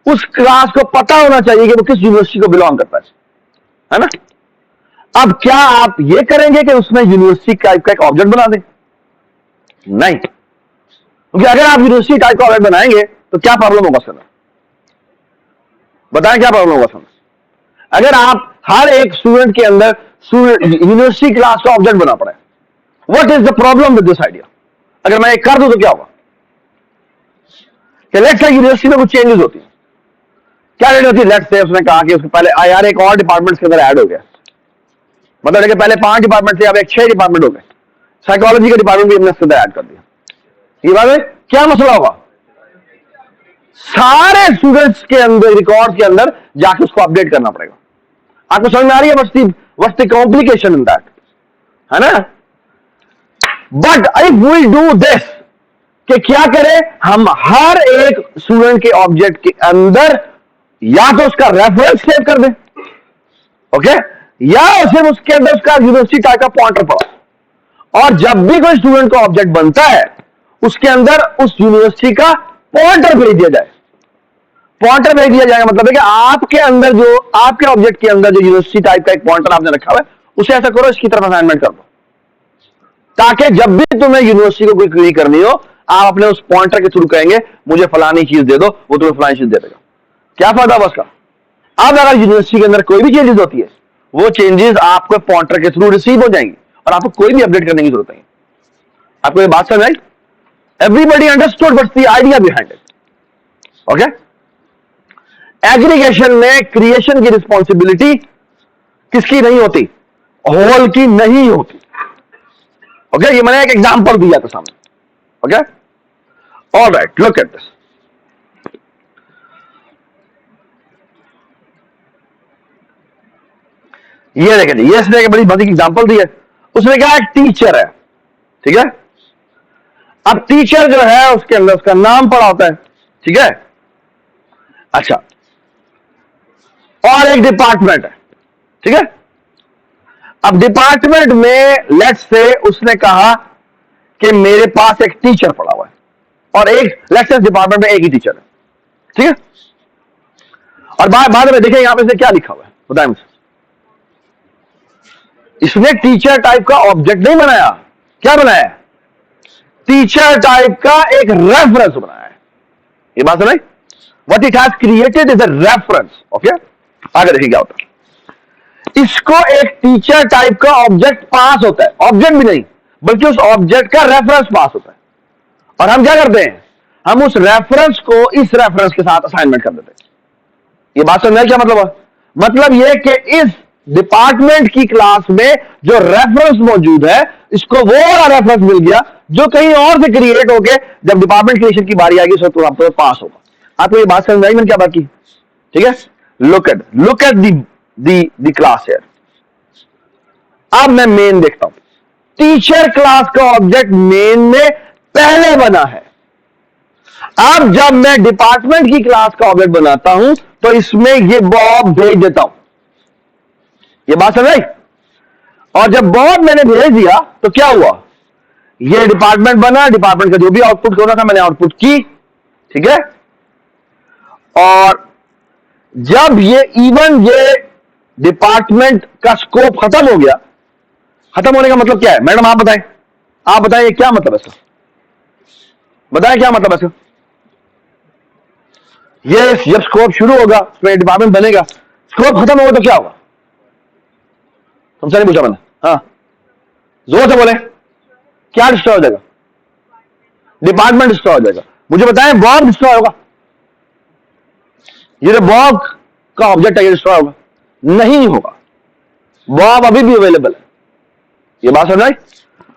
उस क्लास को पता होना चाहिए कि वो किस यूनिवर्सिटी को बिलोंग करता है ना। अब क्या आप ये करेंगे कि उसमें यूनिवर्सिटी टाइप का एक ऑब्जेक्ट बना दें? नहीं, क्योंकि अगर आप यूनिवर्सिटी टाइप का ऑब्जेक्ट बनाएंगे तो क्या प्रॉब्लम होगा सर? बताएं क्या प्रॉब्लम होगा सर? अगर आप हर एक स्टूडेंट के अंदर यूनिवर्सिटी क्लास का ऑब्जेक्ट बना पड़े, what is the problem with this idea? अगर मैं एक कर दूं तो क्या होगा? कि लेट्स से यूनिवर्सिटी में कुछ चेंजेस होती है, क्या रेट होती है? लेट्स से उसने कहा कि उसके पहले यार एक और डिपार्टमेंट के अंदर ऐड हो गया, मतलब कि पहले 5 डिपार्टमेंट थे, अब एक 6 डिपार्टमेंट हो गए, साइकोलॉजी का डिपार्टमेंट भी हमने इसके अंदर ऐड कर दिया। ये बात है, क्या मसला होगा? सारे स्टूडेंट्स के अंदर रिकॉर्ड के अंदर जाके उसको अपडेट करना पड़ेगा। आपको समझ में आ रही है what's the complication in that, है ना? But if we do this, कि क्या करें हम, हर एक स्टूडेंट के ऑब्जेक्ट के अंदर या तो उसका रेफरेंस सेव कर दें, ओके, या सिर्फ उसके अंदर उसका यूनिवर्सिटी टाइप का पॉइंटर पड़ा, और जब भी कोई स्टूडेंट का ऑब्जेक्ट बनता है उसके अंदर उस यूनिवर्सिटी का पॉइंटर भेज दिया जाए। पॉइंटर भेज दिया जाएगा मतलब है कि आपके अंदर जो, आपके ऑब्जेक्ट के अंदर जो यूनिवर्सिटी टाइप का एक पॉइंटर आपने रखा हुआ है, उसे ऐसा करो इसकी तरफ असाइनमेंट कर दो, ताकि जब भी तुम्हें यूनिवर्सिटी को कोई क्वेरी करनी हो, आप अपने उस पॉइंटर के थ्रू कहेंगे मुझे फलानी चीज दे दो, वो तुम्हें फलानी चीज दे देगा। क्या फायदा हुआ उसका? अब अगर यूनिवर्सिटी के अंदर कोई भी चेंजेस होती है, वो चेंजेस आपको पॉइंटर के थ्रू रिसीव हो जाएंगी और आपको कोई भी अपडेट करने की जरूरत नहीं। आपको ये बात समझ आई? Everybody understood what's the idea behind it, okay. Aggregation में क्रिएशन की रिस्पॉन्सिबिलिटी किसकी नहीं होती? होल की नहीं होती, ओके। ये मैंने एक एग्जांपल दिया था सामने, okay. All right, look at this. ये देखें, ये इसने एक बड़ी बड़ी एग्जांपल दी है। उसने कहा एक टीचर है, ठीक है। अब टीचर जो है उसके अंदर उसका नाम पड़ा होता है, ठीक है। अच्छा, और एक डिपार्टमेंट है, ठीक है। अब डिपार्टमेंट में लेट्स से उसने कहा कि मेरे पास एक टीचर पड़ा हुआ है, और एक लेट्स से डिपार्टमेंट में एक ही टीचर है, ठीक है। और बाद में देखें यहां पे से क्या लिखा हुआ है, बताएं मुझे। इसने टीचर टाइप का ऑब्जेक्ट नहीं बनाया, क्या बनाया है? टीचर टाइप का एक रेफरेंस बनाया है। ये बात सुनाई? What it has created is a reference, okay. आगे देखिए क्या होता है। इसको एक टीचर टाइप का ऑब्जेक्ट पास होता है, ऑब्जेक्ट भी नहीं बल्कि उस ऑब्जेक्ट का रेफरेंस पास होता है, और हम क्या करते हैं, हम उस रेफरेंस को इस रेफरेंस के साथ असाइनमेंट कर देते हैं। ये बात समझ में क्या मतलब है? मतलब यह कि इस डिपार्टमेंट की क्लास में जो रेफरेंस मौजूद है, इसको वो वाला रेफरेंस मिल गया जो कहीं और से क्रिएट होके जब डिपार्टमेंट क्रिएशन की बारी आएगी उस वक्त आपको पास होगा। आपको ये बात समझ में आई मैंने क्या बात की? ठीक है, लुक एट दी क्लास है। अब मैं मेन देखता हूं, टीचर क्लास का ऑब्जेक्ट मेन में पहले बना है। अब जब मैं डिपार्टमेंट की क्लास का ऑब्जेक्ट बनाता हूं तो इसमें ये बॉब भेज देता हूं। ये बात समझ आई? और जब बॉब मैंने भेज दिया तो क्या हुआ, ये डिपार्टमेंट बना, डिपार्टमेंट का जो भी आउटपुट होना था मैंने आउटपुट की, ठीक है। और जब ये डिपार्टमेंट का स्कोप खत्म हो गया, खत्म होने का मतलब क्या है मैडम आप बताएं, आप बताएं ये क्या मतलब है इसका, बताएं क्या मतलब है इसका। ये जब स्कोप शुरू होगा उसमें डिपार्टमेंट बनेगा, स्कोप खत्म होगा तो क्या होगा, तुमसे नहीं पूछा मैंने, हाँ जोर से बोले, क्या डिस्ट्रॉय हो जाएगा? डिपार्टमेंट डिस्ट्रॉय हो जाएगा। मुझे बताएं बॉब डिस्ट्रॉय होगा? ये जो बॉब का ऑब्जेक्ट है ये डिस्ट्रॉय होगा? नहीं होगा, बॉब अभी भी अवेलेबल है। ये बात समझ आई?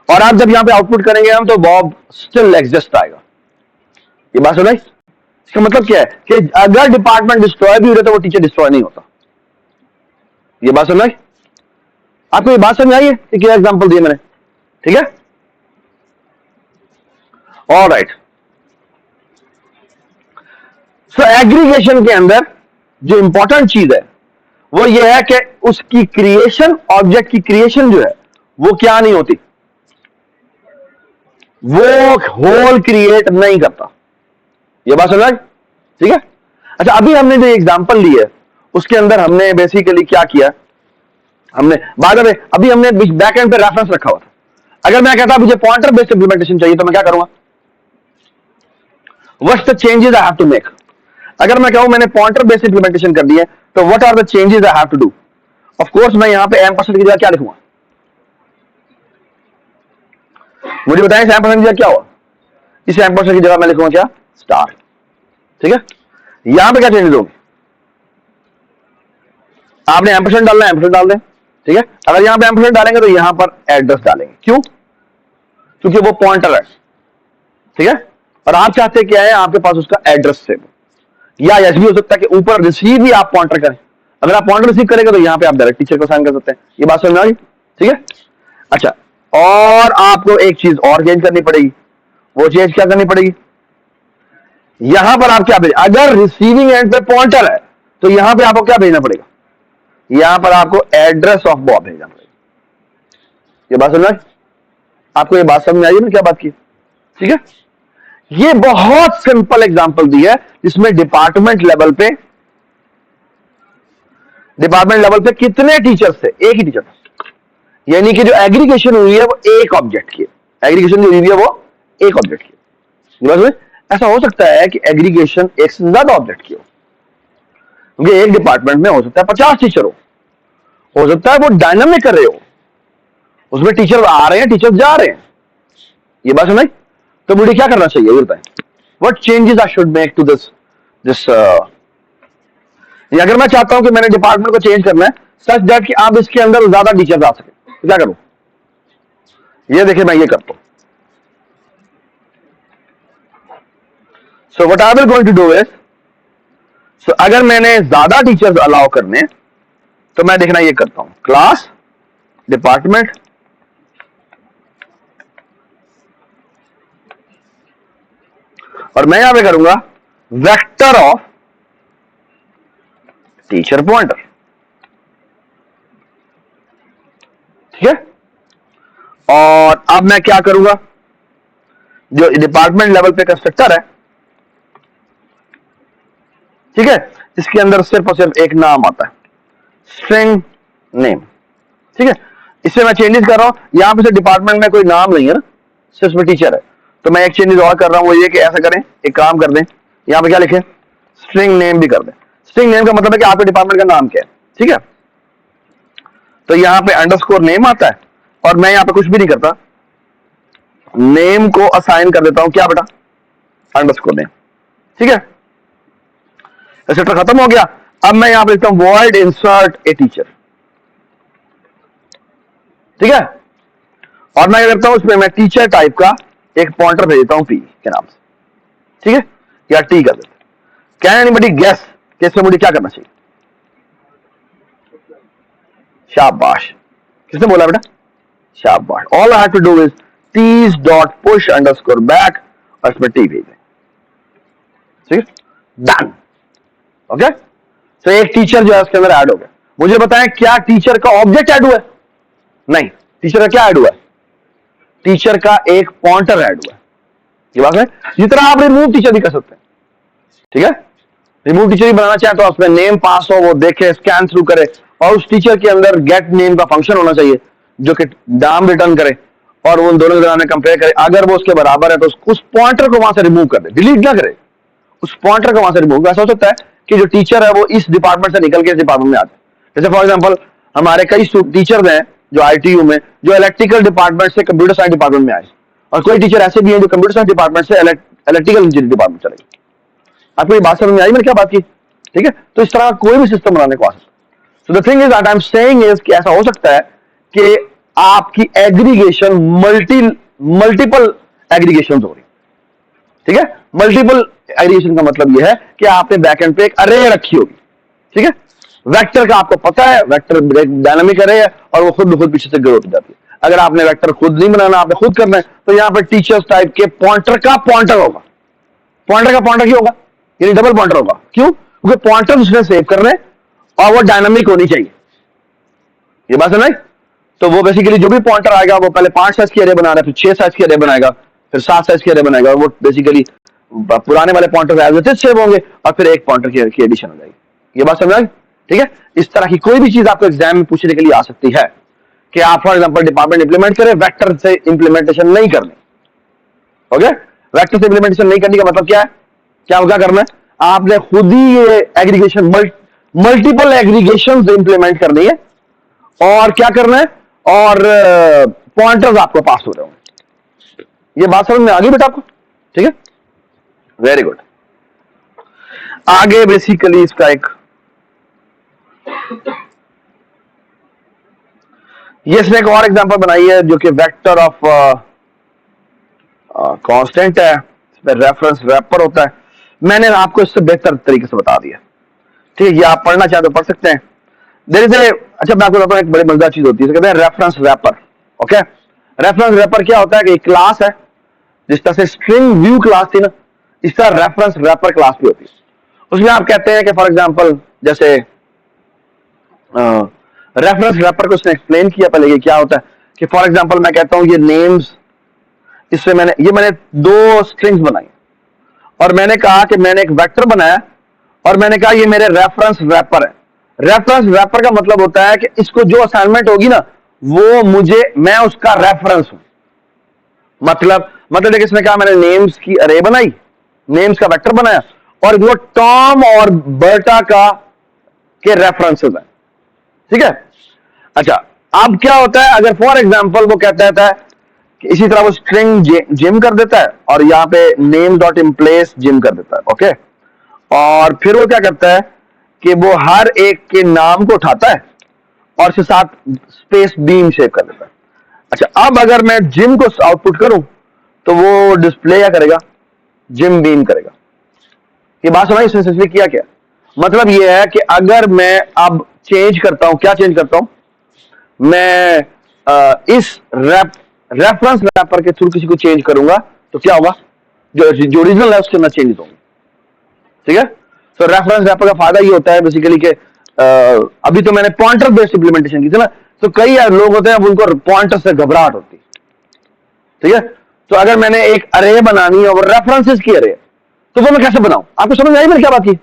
और आप जब यहां पे आउटपुट करेंगे हम तो बॉब स्टिल एग्जिस्ट आएगा। ये बात समझ आई? इसका मतलब क्या है कि अगर डिपार्टमेंट डिस्ट्रॉय भी हो रहा तो वो टीचर डिस्ट्रॉय नहीं होता। ये बात समझ आई? आपको ये बात समझ आई है कि क्या एग्जांपल दिए मैंने, ठीक है। ऑलराइट, सो एग्रीगेशन के अंदर जो इंपॉर्टेंट चीज है वो ये है कि उसकी क्रिएशन, ऑब्जेक्ट की क्रिएशन जो है वो क्या नहीं होती, वो होल क्रिएट नहीं करता। ये बात समझ, ठीक है। अच्छा, अभी हमने जो एग्जांपल ली है उसके अंदर हमने बेसिकली क्या किया, हमने बाद में अभी हमने बैक एंड पे रेफरेंस रखा हुआ था। अगर मैं कहता मुझे पॉइंटर बेस्ड इंप्लीमेंटेशन चाहिए तो मैं क्या करूंगा, what's the changes I have to make. अगर मैं कहूं मैंने पॉइंटर बेस्ड इंप्लीमेंटेशन कर दी है तो what are the changes I have to do. Of course मैं यहां पे एम्परसेंड की जगह क्या लिखूंगा, मुझे बताएं इस एम्परसेंड की जगह क्या हुआ। इस एम्परसेंड की जगह मैं लिखूंगा क्या, स्टार, ठीक है। यहां पे क्या चेंजेस होंगे, आपने एम्परसेंड डालना है एम्परसेंड डाल दें, ठीक है। अगर यहां पे एम्परसेंड डालेंगे तो यहां पर एड्रेस डालेंगे, क्यों, क्योंकि वो पॉइंटर है, ठीक है। और आप चाहते क्या है, आपके पास उसका एड्रेस सेव, या ऐसा भी हो सकता है कि ऊपर रिसीव भी आप पॉइंटर करें। अगर आप पॉइंटर रिसीव करेंगे तो यहां पे आप डायरेक्ट टीचर को असाइन कर सकते हैं। ये बात समझ में आ गई, ठीक है। अच्छा, और आपको एक चीज और चेंज करनी पड़ेगी, वो चेंज क्या करनी पड़ेगी, यहां पर आप क्या भेज, अगर रिसीविंग एंड पे पॉइंटर है तो यहां पे आपको क्या भेजना पड़ेगा, यहां पर आपको एड्रेस ऑफ बॉब भेजना पड़ेगा। ये बात समझ, आपको ये बात समझ में आई है ना क्या बात की, ठीक है। ये बहुत सिंपल एग्जांपल दी है जिसमें डिपार्टमेंट लेवल पे कितने टीचर्स थे, एक ही टीचर, यानी कि जो एग्रीगेशन हुई है वो एक ऑब्जेक्ट की, एग्रीगेशन जो हुई है वो एक ऑब्जेक्ट की। ऐसा हो सकता है कि एग्रीगेशन एक से ज्यादा ऑब्जेक्ट की हो, क्योंकि एक डिपार्टमेंट में हो सकता है 50 टीचर हो सकता है वो डायनामिक कर रहे हो, उसमें टीचर आ रहे हैं टीचर जा रहे हैं। ये बात समझ, तो मुझे क्या करना चाहिए ये बताएं, what changes I should make to this अगर मैं चाहता हूं कि मैंने डिपार्टमेंट को चेंज करना है सच दैट कि आप इसके अंदर ज्यादा टीचर आ सके, तो क्या करूं, ये देखिए मैं ये करता हूं। So what I will going to do is, so अगर मैंने ज्यादा टीचर्स अलाउ करने तो मैं देखना ये करता हूं, क्लास डिपार्टमेंट और मैं यहां पे करूंगा वेक्टर ऑफ टीचर पॉइंटर, ठीक है। और अब मैं क्या करूंगा, जो डिपार्टमेंट लेवल पे कंस्ट्रक्टर है, ठीक है, इसके अंदर सिर्फ और सिर्फ एक नाम आता है, स्ट्रिंग नेम, ठीक है। इससे मैं चेंजेस कर रहा हूं, यहां पे से डिपार्टमेंट में कोई नाम नहीं है ना, सिर्फ में टीचर है। तो मैं एक चेंजेस और कर रहा हूं, वो ये कि ऐसा करें, एक काम कर दें, यहां पे क्या लिखें, स्ट्रिंग नेम भी कर दें। स्ट्रिंग नेम का मतलब है कि आपके डिपार्टमेंट का नाम क्या है, ठीक है। तो यहां पे अंडरस्कोर नेम आता है और मैं यहां पे कुछ भी नहीं करता, नेम को असाइन कर देता हूं, क्या बेटा, अंडरस्कोर नेम, ठीक है। एक्सेट्रा खत्म हो गया। अब मैं यहां पे लिखता हूं वॉइड इंसर्ट ए टीचर, ठीक है। और मैं क्या करता हूं, उसमें मैं टीचर टाइप का एक पॉइंटर भेज देता हूं पी के नाम से, ठीक है, या टी कर देते। कैन एनीबॉडी गेस कि इसमें मुझे क्या करना चाहिए? शाबाश, किसने बोला बेटा? शाबाश। All I have to do is ts dot push underscore back और इसमें टी भेज दें, ठीक है, डन। ओके, तो एक टीचर जो है उसके अंदर ऐड हो गया। मुझे बताएं क्या टीचर का ऑब्जेक्ट ऐड हुआ है? नहीं, टीचर का क्या ऐड हुआ है? टीचर का एक पॉइंटर ऐड हुआ है। ये बात है, जिस तरह आप रिमूव टीचर भी कर सकते हैं, ठीक है। रिमूव टीचर भी बनाना चाहे तो उसमें नेम पास हो, वो देखे, स्कैन थ्रू करे, और उस टीचर के अंदर गेट नेम का फंक्शन होना चाहिए जो कि नाम रिटर्न करे और उन दोनों के दरमियान कंपेयर करे। अगर वो उसके बराबर है तो उस पॉइंटर को वहां से रिमूव कर दे, डिलीट ना करे, उस पॉइंटर को वहां से रिमूव। ऐसा हो सकता है कि जो टीचर है वो इस डिपार्टमेंट से निकल के इस डिपार्टमेंट में आ जाए। जैसे फॉर एग्जांपल हमारे कई टीचर हैं जो आईटीयू में, जो इलेक्ट्रिकल डिपार्टमेंट से कंप्यूटर साइंस डिपार्टमेंट में आए, और कोई टीचर ऐसे भी हैं जो कंप्यूटर साइंस डिपार्टमेंट से इलेक्ट्रिकल इंजीनियरिंग डिपार्टमेंट चले गए। आपको ये बात समझ में आई मैंने क्या बात की? ठीक है, तो इस तरह कोई भी सिस्टम बनाने को आ सकता है। So the thing is that I am saying is कि ऐसा हो सकता है कि आपकी एग्रीगेशन मल्टीपल एग्रीगेशन हो रही, ठीक है। मल्टीपल एग्रीगेशन का मतलब यह है कि आपने बैकएंड पे एक अरे रखी होगी, ठीक है। वेक्टर का आपको पता है, वेक्टर एक डायनामिक अरे है और वो खुद पीछे से ग्रो हो जाती है। अगर आपने वेक्टर खुद नहीं बनाना, आपने खुद करना है, तो यहां पर टीचर्स टाइप के पॉइंटर का पॉइंटर होगा। पॉइंटर का पॉइंटर क्यों होगा? यानी डबल पॉइंटर होगा। क्यों? क्योंकि पॉइंटर उसने सेव करने और वो डायनामिक होनी चाहिए। ये बात समझ? तो वो बेसिकली जो भी पॉइंटर आएगा वो पहले 5 साइज की अरे बना रहा है, फिर 6 साइज की अरे बनाएगा, फिर 7 साइज की अरे बनाएगा, और वो बेसिकली पुराने वाले pointer as it is save होंगे और फिर एक पॉइंटर की एडिशन हो जाएगी। ये बात समझ आई? ठीक है। इस तरह की कोई भी चीज आपको एग्जाम में पूछने के लिए आ सकती है कि आप फॉर एग्जांपल डिपार्टमेंट इंप्लीमेंट करें, वेक्टर से इंप्लीमेंटेशन नहीं करनी। ओके, वेक्टर से इंप्लीमेंटेशन नहीं करने का मतलब क्या है? क्या करना है? आपने खुद ही ये एग्रीगेशन मल्टीपल एग्रीगेशन इंप्लीमेंट करनी है, और क्या करना है, और पॉइंटर्स आपको पास हो रहे होंगे। ये बात समझ में आ गई बेटा आपको? ठीक है, वेरी गुड। आगे बेसिकली इसका एक इसने एक और एग्जांपल बनाई है जो कि वेक्टर ऑफ कांस्टेंट है, इसमें रेफरेंस रैपर होता है। मैंने आपको इससे बेहतर तरीके से बता दिया, ठीक है। ये आप पढ़ना चाहे तो पढ़ सकते हैं। देयर इज ए, अच्छा मैं आपको बताता हूं, एक बड़ी मजेदार चीज होती है, कहते हैं reference wrapper. Okay, reference wrapper क्या होता है कि एक क्लास है, जिस तरह से स्ट्रिंग व्यू क्लास थी ना, इस तरह रेफरेंस रैपर क्लास भी होती है। उसमें आप कहते हैं कि फॉर एग्जांपल जैसे रेफरेंस रैपर को उसने एक्सप्लेन किया पहले ये क्या होता है कि फॉर एग्जांपल मैं कहता हूं ये नेम्स, इससे मैंने 2 स्ट्रिंग्स बनाई और मैंने कहा कि मैंने एक वेक्टर बनाया और मैंने कहा ये मेरे रेफरेंस रैपर है। रेफरेंस रैपर का मतलब होता है कि इसको जो असाइनमेंट होगी ना, वो मैं उसका रेफरेंस हूं। मतलब देखिए, इसने कहा मैंने नेम्स की अरे बनाई, नेम्स का वेक्टर बनाया, और वो टॉम और बर्टा के रेफरेंसेस हैं, ठीक है। अच्छा, अब क्या होता है अगर फॉर एग्जांपल वो कहता है कि इसी तरह वो स्ट्रिंग जिम कर देता है और यहां पे नेम डॉट इम्प्लेस जिम कर देता है। ओके, और फिर वो क्या करता है कि वो हर एक के नाम को उठाता है और इसके साथ स्पेस बीम शेप कर देता है। अच्छा, अब अगर मैं जिम को आउटपुट करूं तो वो डिस्प्ले क्या करेगा? जिम बीम करेगा। ये बात समझ? इसने किया क्या? मतलब ये है कि अगर मैं अब चेंज करता हूं, क्या चेंज करता हूं, मैं इस रेफरेंस रैपर के थ्रू किसी को चेंज करूंगा तो क्या होगा, जो ओरिजिनल है उसके अंदर चेंजेस होंगे। ठीक है, तो रेफरेंस रैपर का फायदा ये होता है बेसिकली कि अभी तो मैंने पॉइंटर बेस्ड इंप्लीमेंटेशन की थी ना, तो कई लोग होते हैं उनको पॉइंटर से घबराहट होती है। ठीक है, तो अगर मैंने एक अरे बनानी है और रेफरेंसेस की अरे, तो वो मैं कैसे बनाऊं, आपको समझ में आई मैंने क्या बात की?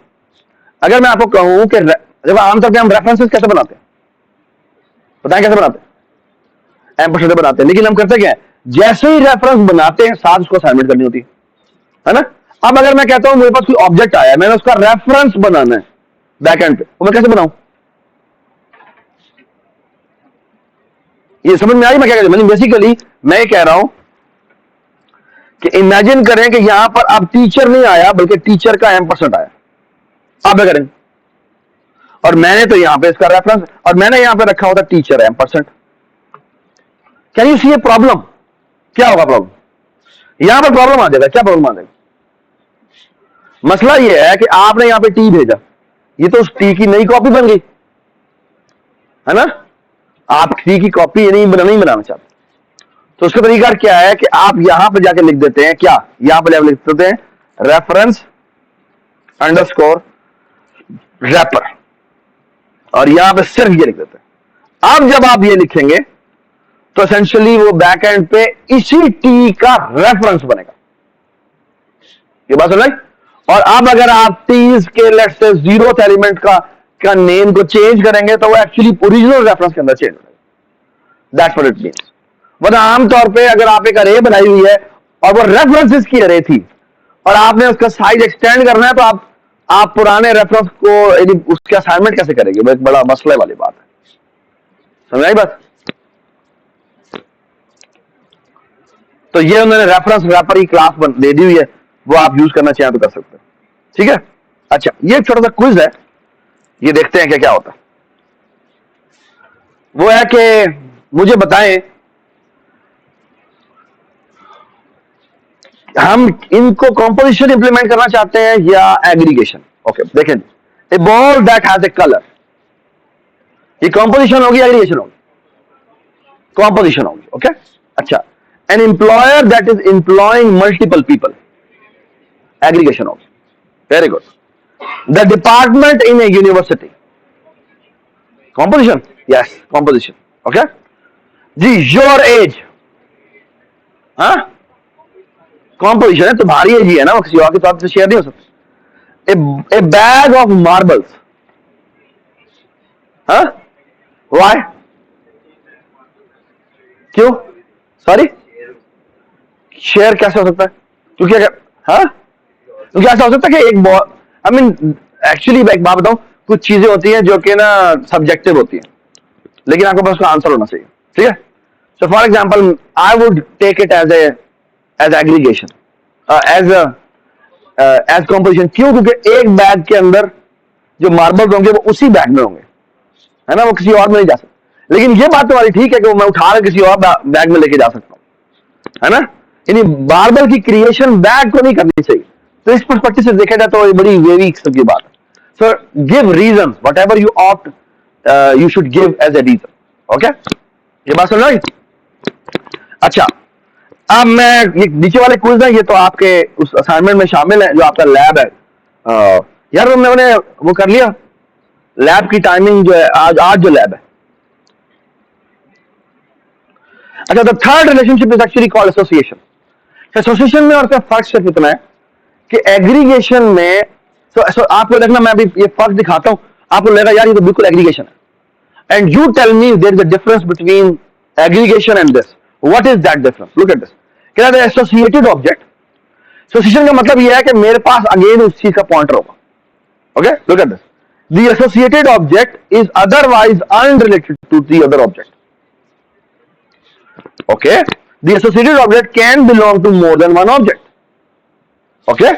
अगर मैं आपको कहूं कि जब आमतौर पर हम रेफरेंसेस कैसे बनाते हैं, बताएं कैसे बनाते हैं, एम्परसेंड बनाते हैं, लेकिन हम करते क्या है, जैसे ही रेफरेंस बनाते हैं साथ उसको असाइनमेंट करनी होती है ना। अब अगर मैं कहता हूं मेरे पास कोई ऑब्जेक्ट आया है, मैंने उसका रेफरेंस बनाना है बैक एंड पे, तो मैं कैसे बनाऊं? ये समझ में आई मैं क्या कह रहा हूं? बेसिकली मैं कह रहा हूं कि इमेजिन करें कि यहां पर अब टीचर नहीं आया बल्कि टीचर का एम्परसेंट आया, आप क्या करें, और मैंने तो यहां पे इसका रेफरेंस और मैंने यहां पे रखा होता teacher ampersand. Can you see a problem? क्या होगा प्रॉब्लम? यहां पर प्रॉब्लम आ जाएगा। क्या प्रॉब्लम आ जाएगा? मसला यह है कि आपने यहां पे टी भेजा, ये तो उस टी की नई कॉपी बन गई है ना, आप टी की कॉपी नहीं बनाना चाहते, तो उसका तरीका क्या है कि आप यहां पर जाके लिख देते हैं, क्या यहां पर लिख देते हैं रेफरेंस अंडरस्कोर रैपर, और यहां पे सिर्फ ये लिख देते हैं। अब जब आप ये लिखेंगे तो एसेंशियली वो बैक एंड पे इसी टी का रेफरेंस बनेगा। ये बात समझ? और अब अगर आप टीज के लेट्स से 0th एलिमेंट का नेम को चेंज करेंगे तो वो एक्चुअली ओरिजिनल रेफरेंस के अंदर चेंज हो जाएगा। That's what it means. वरना आमतौर पे अगर आप एक अरे बनाई हुई है और वो रेफरेंसेस की अरे थी और आपने उसका साइज एक्सटेंड करना है, तो आप पुराने रेफरेंस को उसके असाइनमेंट कैसे करेंगे? वो एक बड़ा मसले वाली बात है। समझ आई बात? तो ये उन्होंने रेफरेंस रैपर की क्लास दे दी हुई है, वो आप यूज करना चाहें तो कर सकते हैं। ठीक है, अच्छा ये छोटा सा क्विज है, ये देखते हैं क्या क्या होता है। वो है कि मुझे बताएं हम इनको कॉम्पोजिशन इंप्लीमेंट करना चाहते हैं या एग्रीगेशन। ओके देखें, a ball that has a colour, ये कॉम्पोजिशन होगी एग्रीगेशन होगी? कॉम्पोजिशन होगी। ओके अच्छा, an employer that is employing multiple people, aggregation होगी। Very good. The department in a university, composition, yes composition. Okay जी, योर एज, हाँ composition है, तुम्हारी एज ही है ना, वो किसी और के साथ शेयर नहीं हो सकती। ए बैग ऑफ मार्बल्स, हाँ वाई, क्यों, सॉरी शेयर कैसे हो सकता है? क्योंकि अगर हाँ, क्योंकि ऐसा हो सकता है कि एक आई मीन एक्चुअली एक बात बताऊं, कुछ चीजें होती हैं जो कि ना सब्जेक्टिव होती हैं, लेकिन आपके पास उसका आंसर होना चाहिए। ठीक है, so for example I would take it as aggregation, as composition. क्यों? क्योंकि एक बैग के अंदर जो मार्बल्स होंगे वो उसी बैग में होंगे, है ना, वो किसी और में नहीं जा सकते। लेकिन ये बात तुम्हारी ठीक है कि वो मैं उठाकर किसी और बैग में लेके जा सकता हूं, है ना। यानी मार्बल की क्रिएशन बैग को नहीं करनी चाहिए। तो इस पर्सपेक्टिव से देखा जाए तो ये बड़ी वेरी किस्म की बात है। So give reason, whatever you opt you should give as a reason. Okay, ये बात समझ आई? अच्छा, अब मैं ये नीचे वाले क्विज है, ये तो आपके उस असाइनमेंट में शामिल है जो आपका लैब है। यार हमने वो कर लिया, लैब की टाइमिंग जो है आज जो लैब है। अच्छा, the third relationship is actually called association. Association में और क्या फर्क सिर्फ इतना है कि एग्रीगेशन में तो आपको देखना, मैं अभी ये फर्क दिखाता हूं, आपको लगेगा यार ये तो बिल्कुल एग्रीगेशन है। And you tell me there is a difference between aggregation and this, what is that difference? Look at this, क्या है एसोसिएटेड ऑब्जेक्ट। एसोसिएशन का मतलब यह है कि मेरे पास अगेन उस चीज का पॉइंटर होगा। Okay, look at this, the associated object is otherwise unrelated to the other object. Okay, the associated object can belong to more than one object. Okay,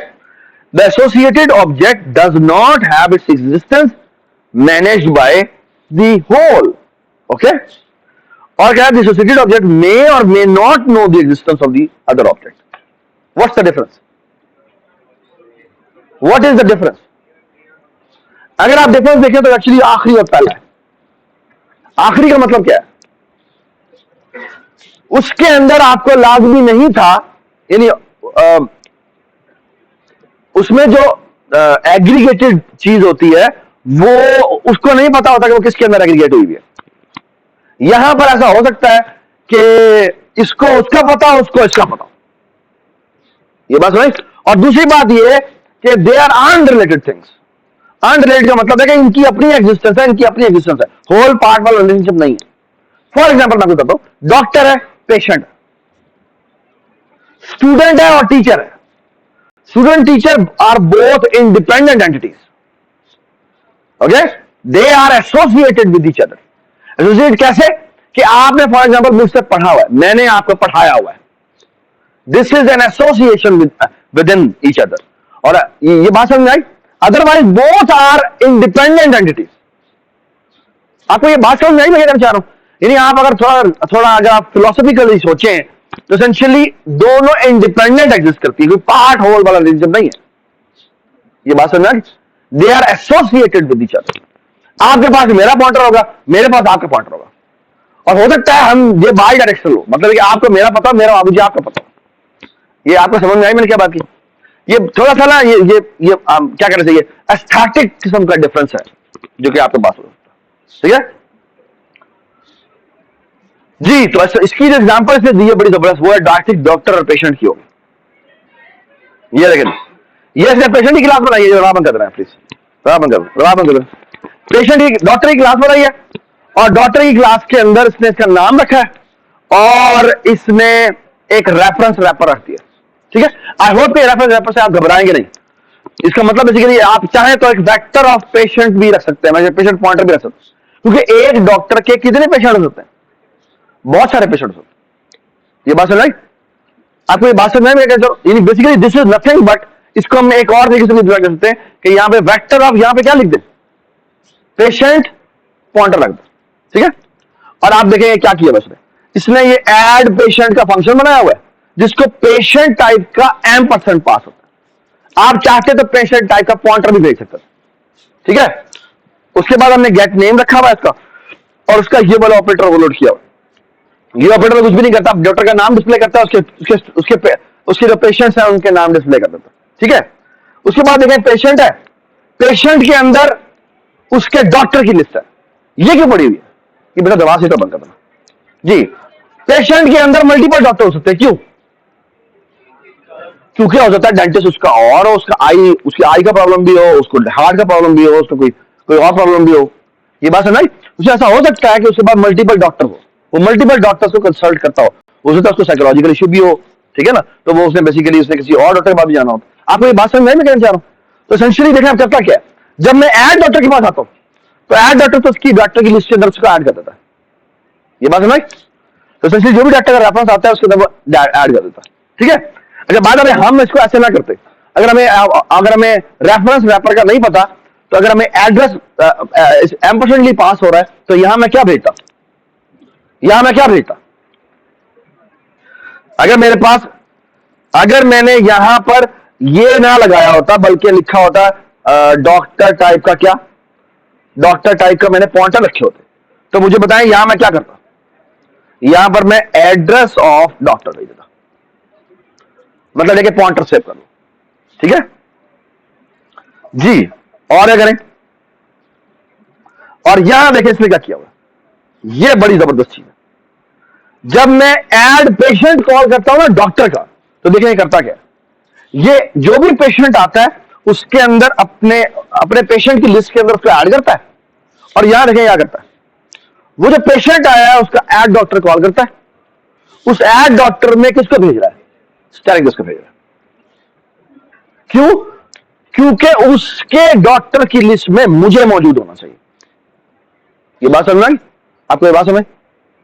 the associated object does not have its existence managed by the whole. Okay, or क्या, the associated object may or may not know the existence of the other object. What's the difference? What is the difference? अगर आप difference देखें तो actually आखिरी और पहला है। आखिरी का मतलब क्या है? उसके अंदर आपको लाजमी नहीं था, यानी उसमें जो एग्रीगेटेड चीज होती है वो उसको नहीं पता होता कि वो किसके अंदर एग्रीगेट हुई है। यहां पर ऐसा हो सकता है कि इसको उसका पता, उसको इसका पता। ये बात समझ। और दूसरी बात ये कि they are unrelated things. Unrelated का मतलब है कि इनकी अपनी एग्जिस्टेंस है, इनकी अपनी एग्जिस्टेंस है, होल पार्ट वाला रिलेशनशिप नहीं है। फॉर एग्जाम्पल मैं बताता हूं, डॉक्टर है, पेशेंट, स्टूडेंट है और टीचर है। Student teacher are both independent entities. Okay, they are associated with each other. Associate कैसे? कि आपने फॉर एग्जाम्पल मुझसे पढ़ा हुआ है, मैंने आपको पढ़ाया हुआ है। This is an association within each other. और ये बात समझ आई? Otherwise both are independent entities. आपको ये बात समझ आई मैं क्या चाह रहा हूं? यानी आप अगर थोड़ा अगर आप फिलोसफिकली सोचें तो एसेंशियली दोनों इंडिपेंडेंट एग्जिस्ट करती है, कोई पार्ट होल वाला रिलेशनशिप नहीं है। ये बात समझ आई? They are associated with each other. आपके पास मेरा पॉइंटर होगा, मेरे पास आपका पॉइंटर होगा, और हो सकता है हम ये बाई डायरेक्शनल हो, मतलब कि आपको मेरा पता, मेरा मुझे आपका पता। ये आपको समझ में आई मैंने क्या बात की? ये थोड़ा सा ना ये क्या कहना चाहिए, एस्थेटिक किस्म का डिफरेंस है जो कि आपके पास हो सकता है। ठीक है जी। तो इसकी जो एग्जांपल इसने दी है बड़ी जबरदस्त, वो है डायरेक्ट डॉक्टर और पेशेंट की होगी। ये देखें, ये इसने पेशेंट की क्लास बनाई है, जो राबन कर रहे हैं, प्लीज राबन कर पेशेंट की डॉक्टर की क्लास बनाई है, और डॉक्टर की क्लास के अंदर इसने इसका नाम रखा है और इसने एक रेफरेंस रैपर रख दिया। ठीक है, आई होप कि रेफरेंस रैपर से आप घबराएंगे नहीं। इसका मतलब बेसिकली आप चाहें तो एक वेक्टर ऑफ पेशेंट भी रख सकते हैं, पेशेंट पॉइंटर भी रख सकते हैं, क्योंकि एक डॉक्टर के कितने पेशेंट हो सकते हैं? बहुत सारे पेशेंट होते हैं। ये बात समझ आई आपको? ये बात समझ में basically this is nothing but, इसको हम एक और तरीके से डिवाइड कर सकते हैं कि यहां पे वेक्टर ऑफ, यहां पे क्या लिख दे, पेशेंट पॉइंटर रख दे। ठीक है, और आप देखेंगे क्या किया बस इसने ये ऐड पेशेंट का फंक्शन बनाया हुआ है, जिसको पेशेंट टाइप का M% पास होता है। आप चाहते तो पेशेंट टाइप का पॉइंटर भी भेज सकते हैं। ठीक है, उसके बाद हमने गेट नेम रखा हुआ है इसका, और उसका ये वाला ऑपरेटर ओवरलोड किया हुआ। ये ऑपरेटर कुछ भी नहीं करता, डॉक्टर का नाम डिस्प्ले करता है, उसके जो पेशेंट्स हैं उनके नाम डिस्प्ले कर देता है। ठीक है, उसके बाद देखें पेशेंट है, पेशेंट के अंदर उसके डॉक्टर की लिस्ट है। ये क्यों पड़ी हुई है? कि बेटा दवा से तो बंद कर देना जी। पेशेंट के अंदर मल्टीपल डॉक्टर हो सकते हैं, क्यों? क्योंकि हो सकता है डेंटिस्ट उसका और उसकी आई का प्रॉब्लम भी हो, उसको हार्ट का प्रॉब्लम भी हो, उसको कोई और प्रॉब्लम भी हो। ये बात समझ? उसे ऐसा हो सकता है कि उसके बाद मल्टीपल डॉक्टर हो, वो मल्टीपल डॉक्टर्स को कंसल्ट करता हो, हो सकता है उसको साइकोलॉजिकल इश्यू भी हो। ठीक है ना, तो वो उसने बेसिकली उसने किसी और डॉक्टर के पास भी जाना हो। आपको ये बात समझ में मैं कहना चाह रहा हूं? तो एसेंशियली देखें आप करता क्या है, जब मैं ऐड डॉक्टर के पास आता हूं तो ऐड डॉक्टर तो उसकी डॉक्टर की लिस्ट के अंदर उसको ऐड कर देता है। ये बात समझ? तो एसेंशियली जो भी डॉक्टर का रेफरेंस आता है उसके अंदर ऐड कर देता है। ठीक है, अच्छा बात है, हम इसको ऐसे ना करते, अगर हमें रेफरेंस रैपर का नहीं पता, तो अगर हमें एड्रेस M% पास हो रहा है तो यहां मैं क्या भेजता, अगर मेरे पास, अगर मैंने यहां पर ये ना लगाया होता बल्कि लिखा होता डॉक्टर टाइप का, क्या डॉक्टर टाइप का मैंने पॉइंटर रखे होते, तो मुझे बताएं यहां मैं क्या करता, यहां पर मैं एड्रेस ऑफ डॉक्टर भेज देता, मतलब लेके पॉइंटर सेव कर लो। ठीक है जी, और क्या करें, और यहां देखें इसने क्या किया हुआ, यह बड़ी जबरदस्त चीज है। जब मैं ऐड पेशेंट कॉल करता हूं ना डॉक्टर का, तो देखें करता क्या, ये जो भी पेशेंट आता है उसके अंदर अपने पेशेंट की लिस्ट के अंदर उसको ऐड करता है, और यहां देखें क्या करता है, वो जो पेशेंट आया है उसका ऐड डॉक्टर कॉल करता है, उस ऐड डॉक्टर में किसको भेज रहा है, स्टेरिक को भेज रहा है। क्यों? क्योंकि उसके डॉक्टर की लिस्ट में मुझे मौजूद होना चाहिए। ये बात समझ में आई आपको? ये बात समझ?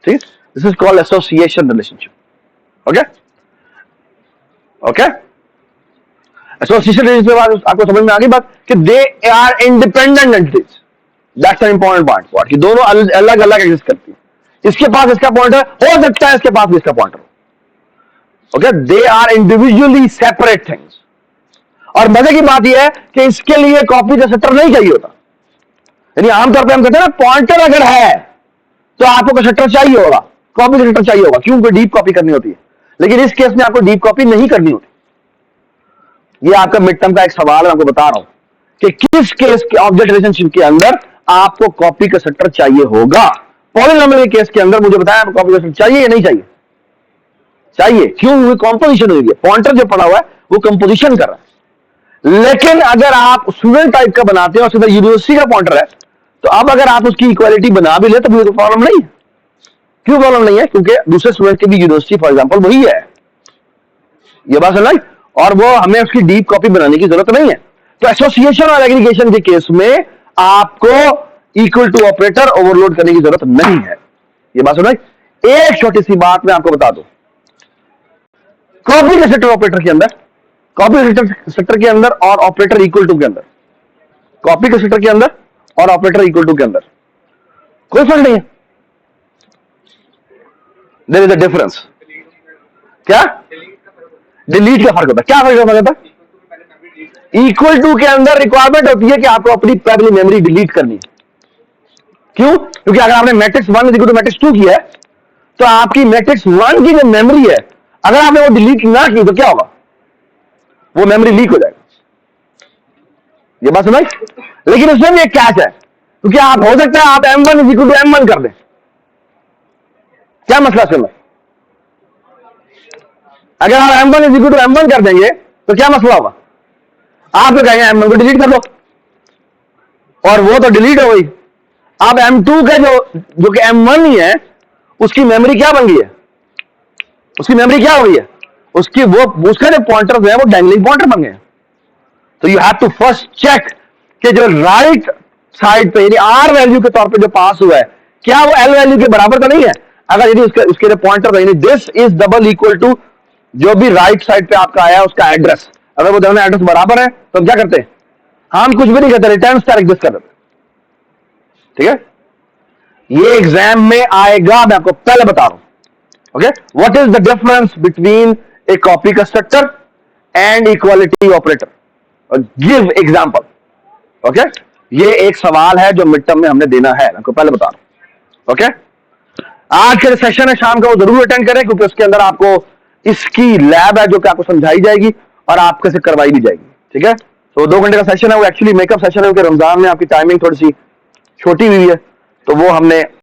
ठीक, this is called association relationship. Okay association relationship आपको समझ में आ गई बात कि they are independent entities. That's an important part कि दोनों अलग अलग एग्जिस्ट करती है। इसके पास इसका पॉइंटर हो सकता है, इसके पास भी इसका पॉइंटर हो। Okay, they are individually separate things. और मजे की बात यह है कि इसके लिए कॉपी का सेटर नहीं चाहिए होता। यानी आमतौर पे हम कहते हैं ना, पॉइंटर अगर है तो आपको कंस्ट्रक्टर चाहिए होगा, कॉपी कंस्ट्रक्टर चाहिए होगा, क्योंकि डीप कॉपी करनी होती है। लेकिन इस केस में आपको डीप कॉपी नहीं करनी होती। ये आपका मिड टर्म का एक सवाल है, आपको बता रहा हूं कि किस केस के ऑब्जेक्ट रिलेशनशिप के अंदर आपको कॉपी कंस्ट्रक्टर चाहिए होगा। पॉलिनॉमियल के केस के अंदर मुझे बताया आपको कॉपी कंस्ट्रक्टर चाहिए या नहीं चाहिए? चाहिए। क्यों? वो कॉम्पोजिशन हुई है, पॉइंटर जो पड़ा हुआ है वो कंपोजिशन कर रहा है। लेकिन अगर आप स्टूडेंट टाइप का बनाते हो और सीधा यूनिवर्सिटी का पॉइंटर है, तो अब अगर आप उसकी इक्वालिटी बना भी ले तो कोई प्रॉब्लम नहीं है। क्यों प्रॉब्लम नहीं है? क्योंकि दूसरे स्टूडेंट की भी यूनिवर्सिटी फॉर एग्जांपल वही है। ये बात समझ, और वो हमें उसकी डीप कॉपी बनाने की जरूरत नहीं है। तो एसोसिएशन और एग्रीगेशन के केस में आपको इक्वल टू ऑपरेटर ओवरलोड करने की जरूरत नहीं है। ये बात समझ। एक छोटी सी बात मैं आपको बता दूं, कॉपी कंस्ट्रक्टर ऑपरेटर के अंदर, कॉपी कंस्ट्रक्टर के अंदर और ऑपरेटर इक्वल टू के अंदर, कॉपी कंस्ट्रक्टर के अंदर और ऑपरेटर इक्वल टू के अंदर कोई फर्क नहीं है। There is a difference. क्या? डिलीट का फर्क होता है। क्या फर्क होता है? इक्वल टू के अंदर रिक्वायरमेंट होती है कि आपको अपनी पहली मेमोरी डिलीट करनी है। क्यों? क्योंकि अगर आपने मैट्रिक्स 1 इक्वल टू मैट्रिक्स 2 किया है, तो आपकी मैट्रिक्स 1 की जो मेमोरी है, अगर आपने वो डिलीट ना की तो क्या होगा? वो मेमोरी लीक हो जाएगा। ये बात समझ। लेकिन उसमें भी एक कैच है, क्योंकि आप हो सकता है आप M1 इक्वल टू M1 कर दें। क्या मसला सुन, अगर आप M1 इक्वल टू M1 कर देंगे तो क्या मसला होगा? आप तो कहेंगे M1 को डिलीट कर दो, और वो तो डिलीट हो गई। अब M2 के जो कि M1 ही है, उसकी मेमोरी क्या बन गई है? उसकी मेमोरी क्या हो गई है? उसका जो पॉइंटर है वो डैंगलिंग पॉइंटर बन गए। तो you have to first check कि जो राइट साइड पे यानी आर वैल्यू के तौर पे जो पास हुआ है, क्या वो एल वैल्यू के बराबर तो नहीं है? अगर यदि उसके जो पॉइंटर यानी this is double equal to जो भी राइट साइड पे आपका आया उसका एड्रेस, अगर वो दोनों एड्रेस बराबर है तो हम क्या करते हैं? हम कुछ भी नहीं करते, रिटर्न स्टार एग्जिस्ट कर देते। ठीक है, ये एग्जाम में आएगा, मैं आपको पहले बता रहा हूं। Okay, what is the difference between A copy constructor and equality operator? Give example. Okay, ये एक सवाल है जो मिड टर्म में हमने देना है, मैं आपको पहले बता रहा हूं। ओके, आज के सेशन है शाम का, वो जरूर अटेंड करें, क्योंकि उसके अंदर आपको इसकी लैब है जो कि आपको समझाई जाएगी और आपके से करवाई भी जाएगी। ठीक है, तो 2 घंटे का सेशन है, वो एक्चुअली मेकअप सेशन है, क्योंकि रमजान में आपकी टाइमिंग थोड़ी सी छोटी हुई है, तो वो हमने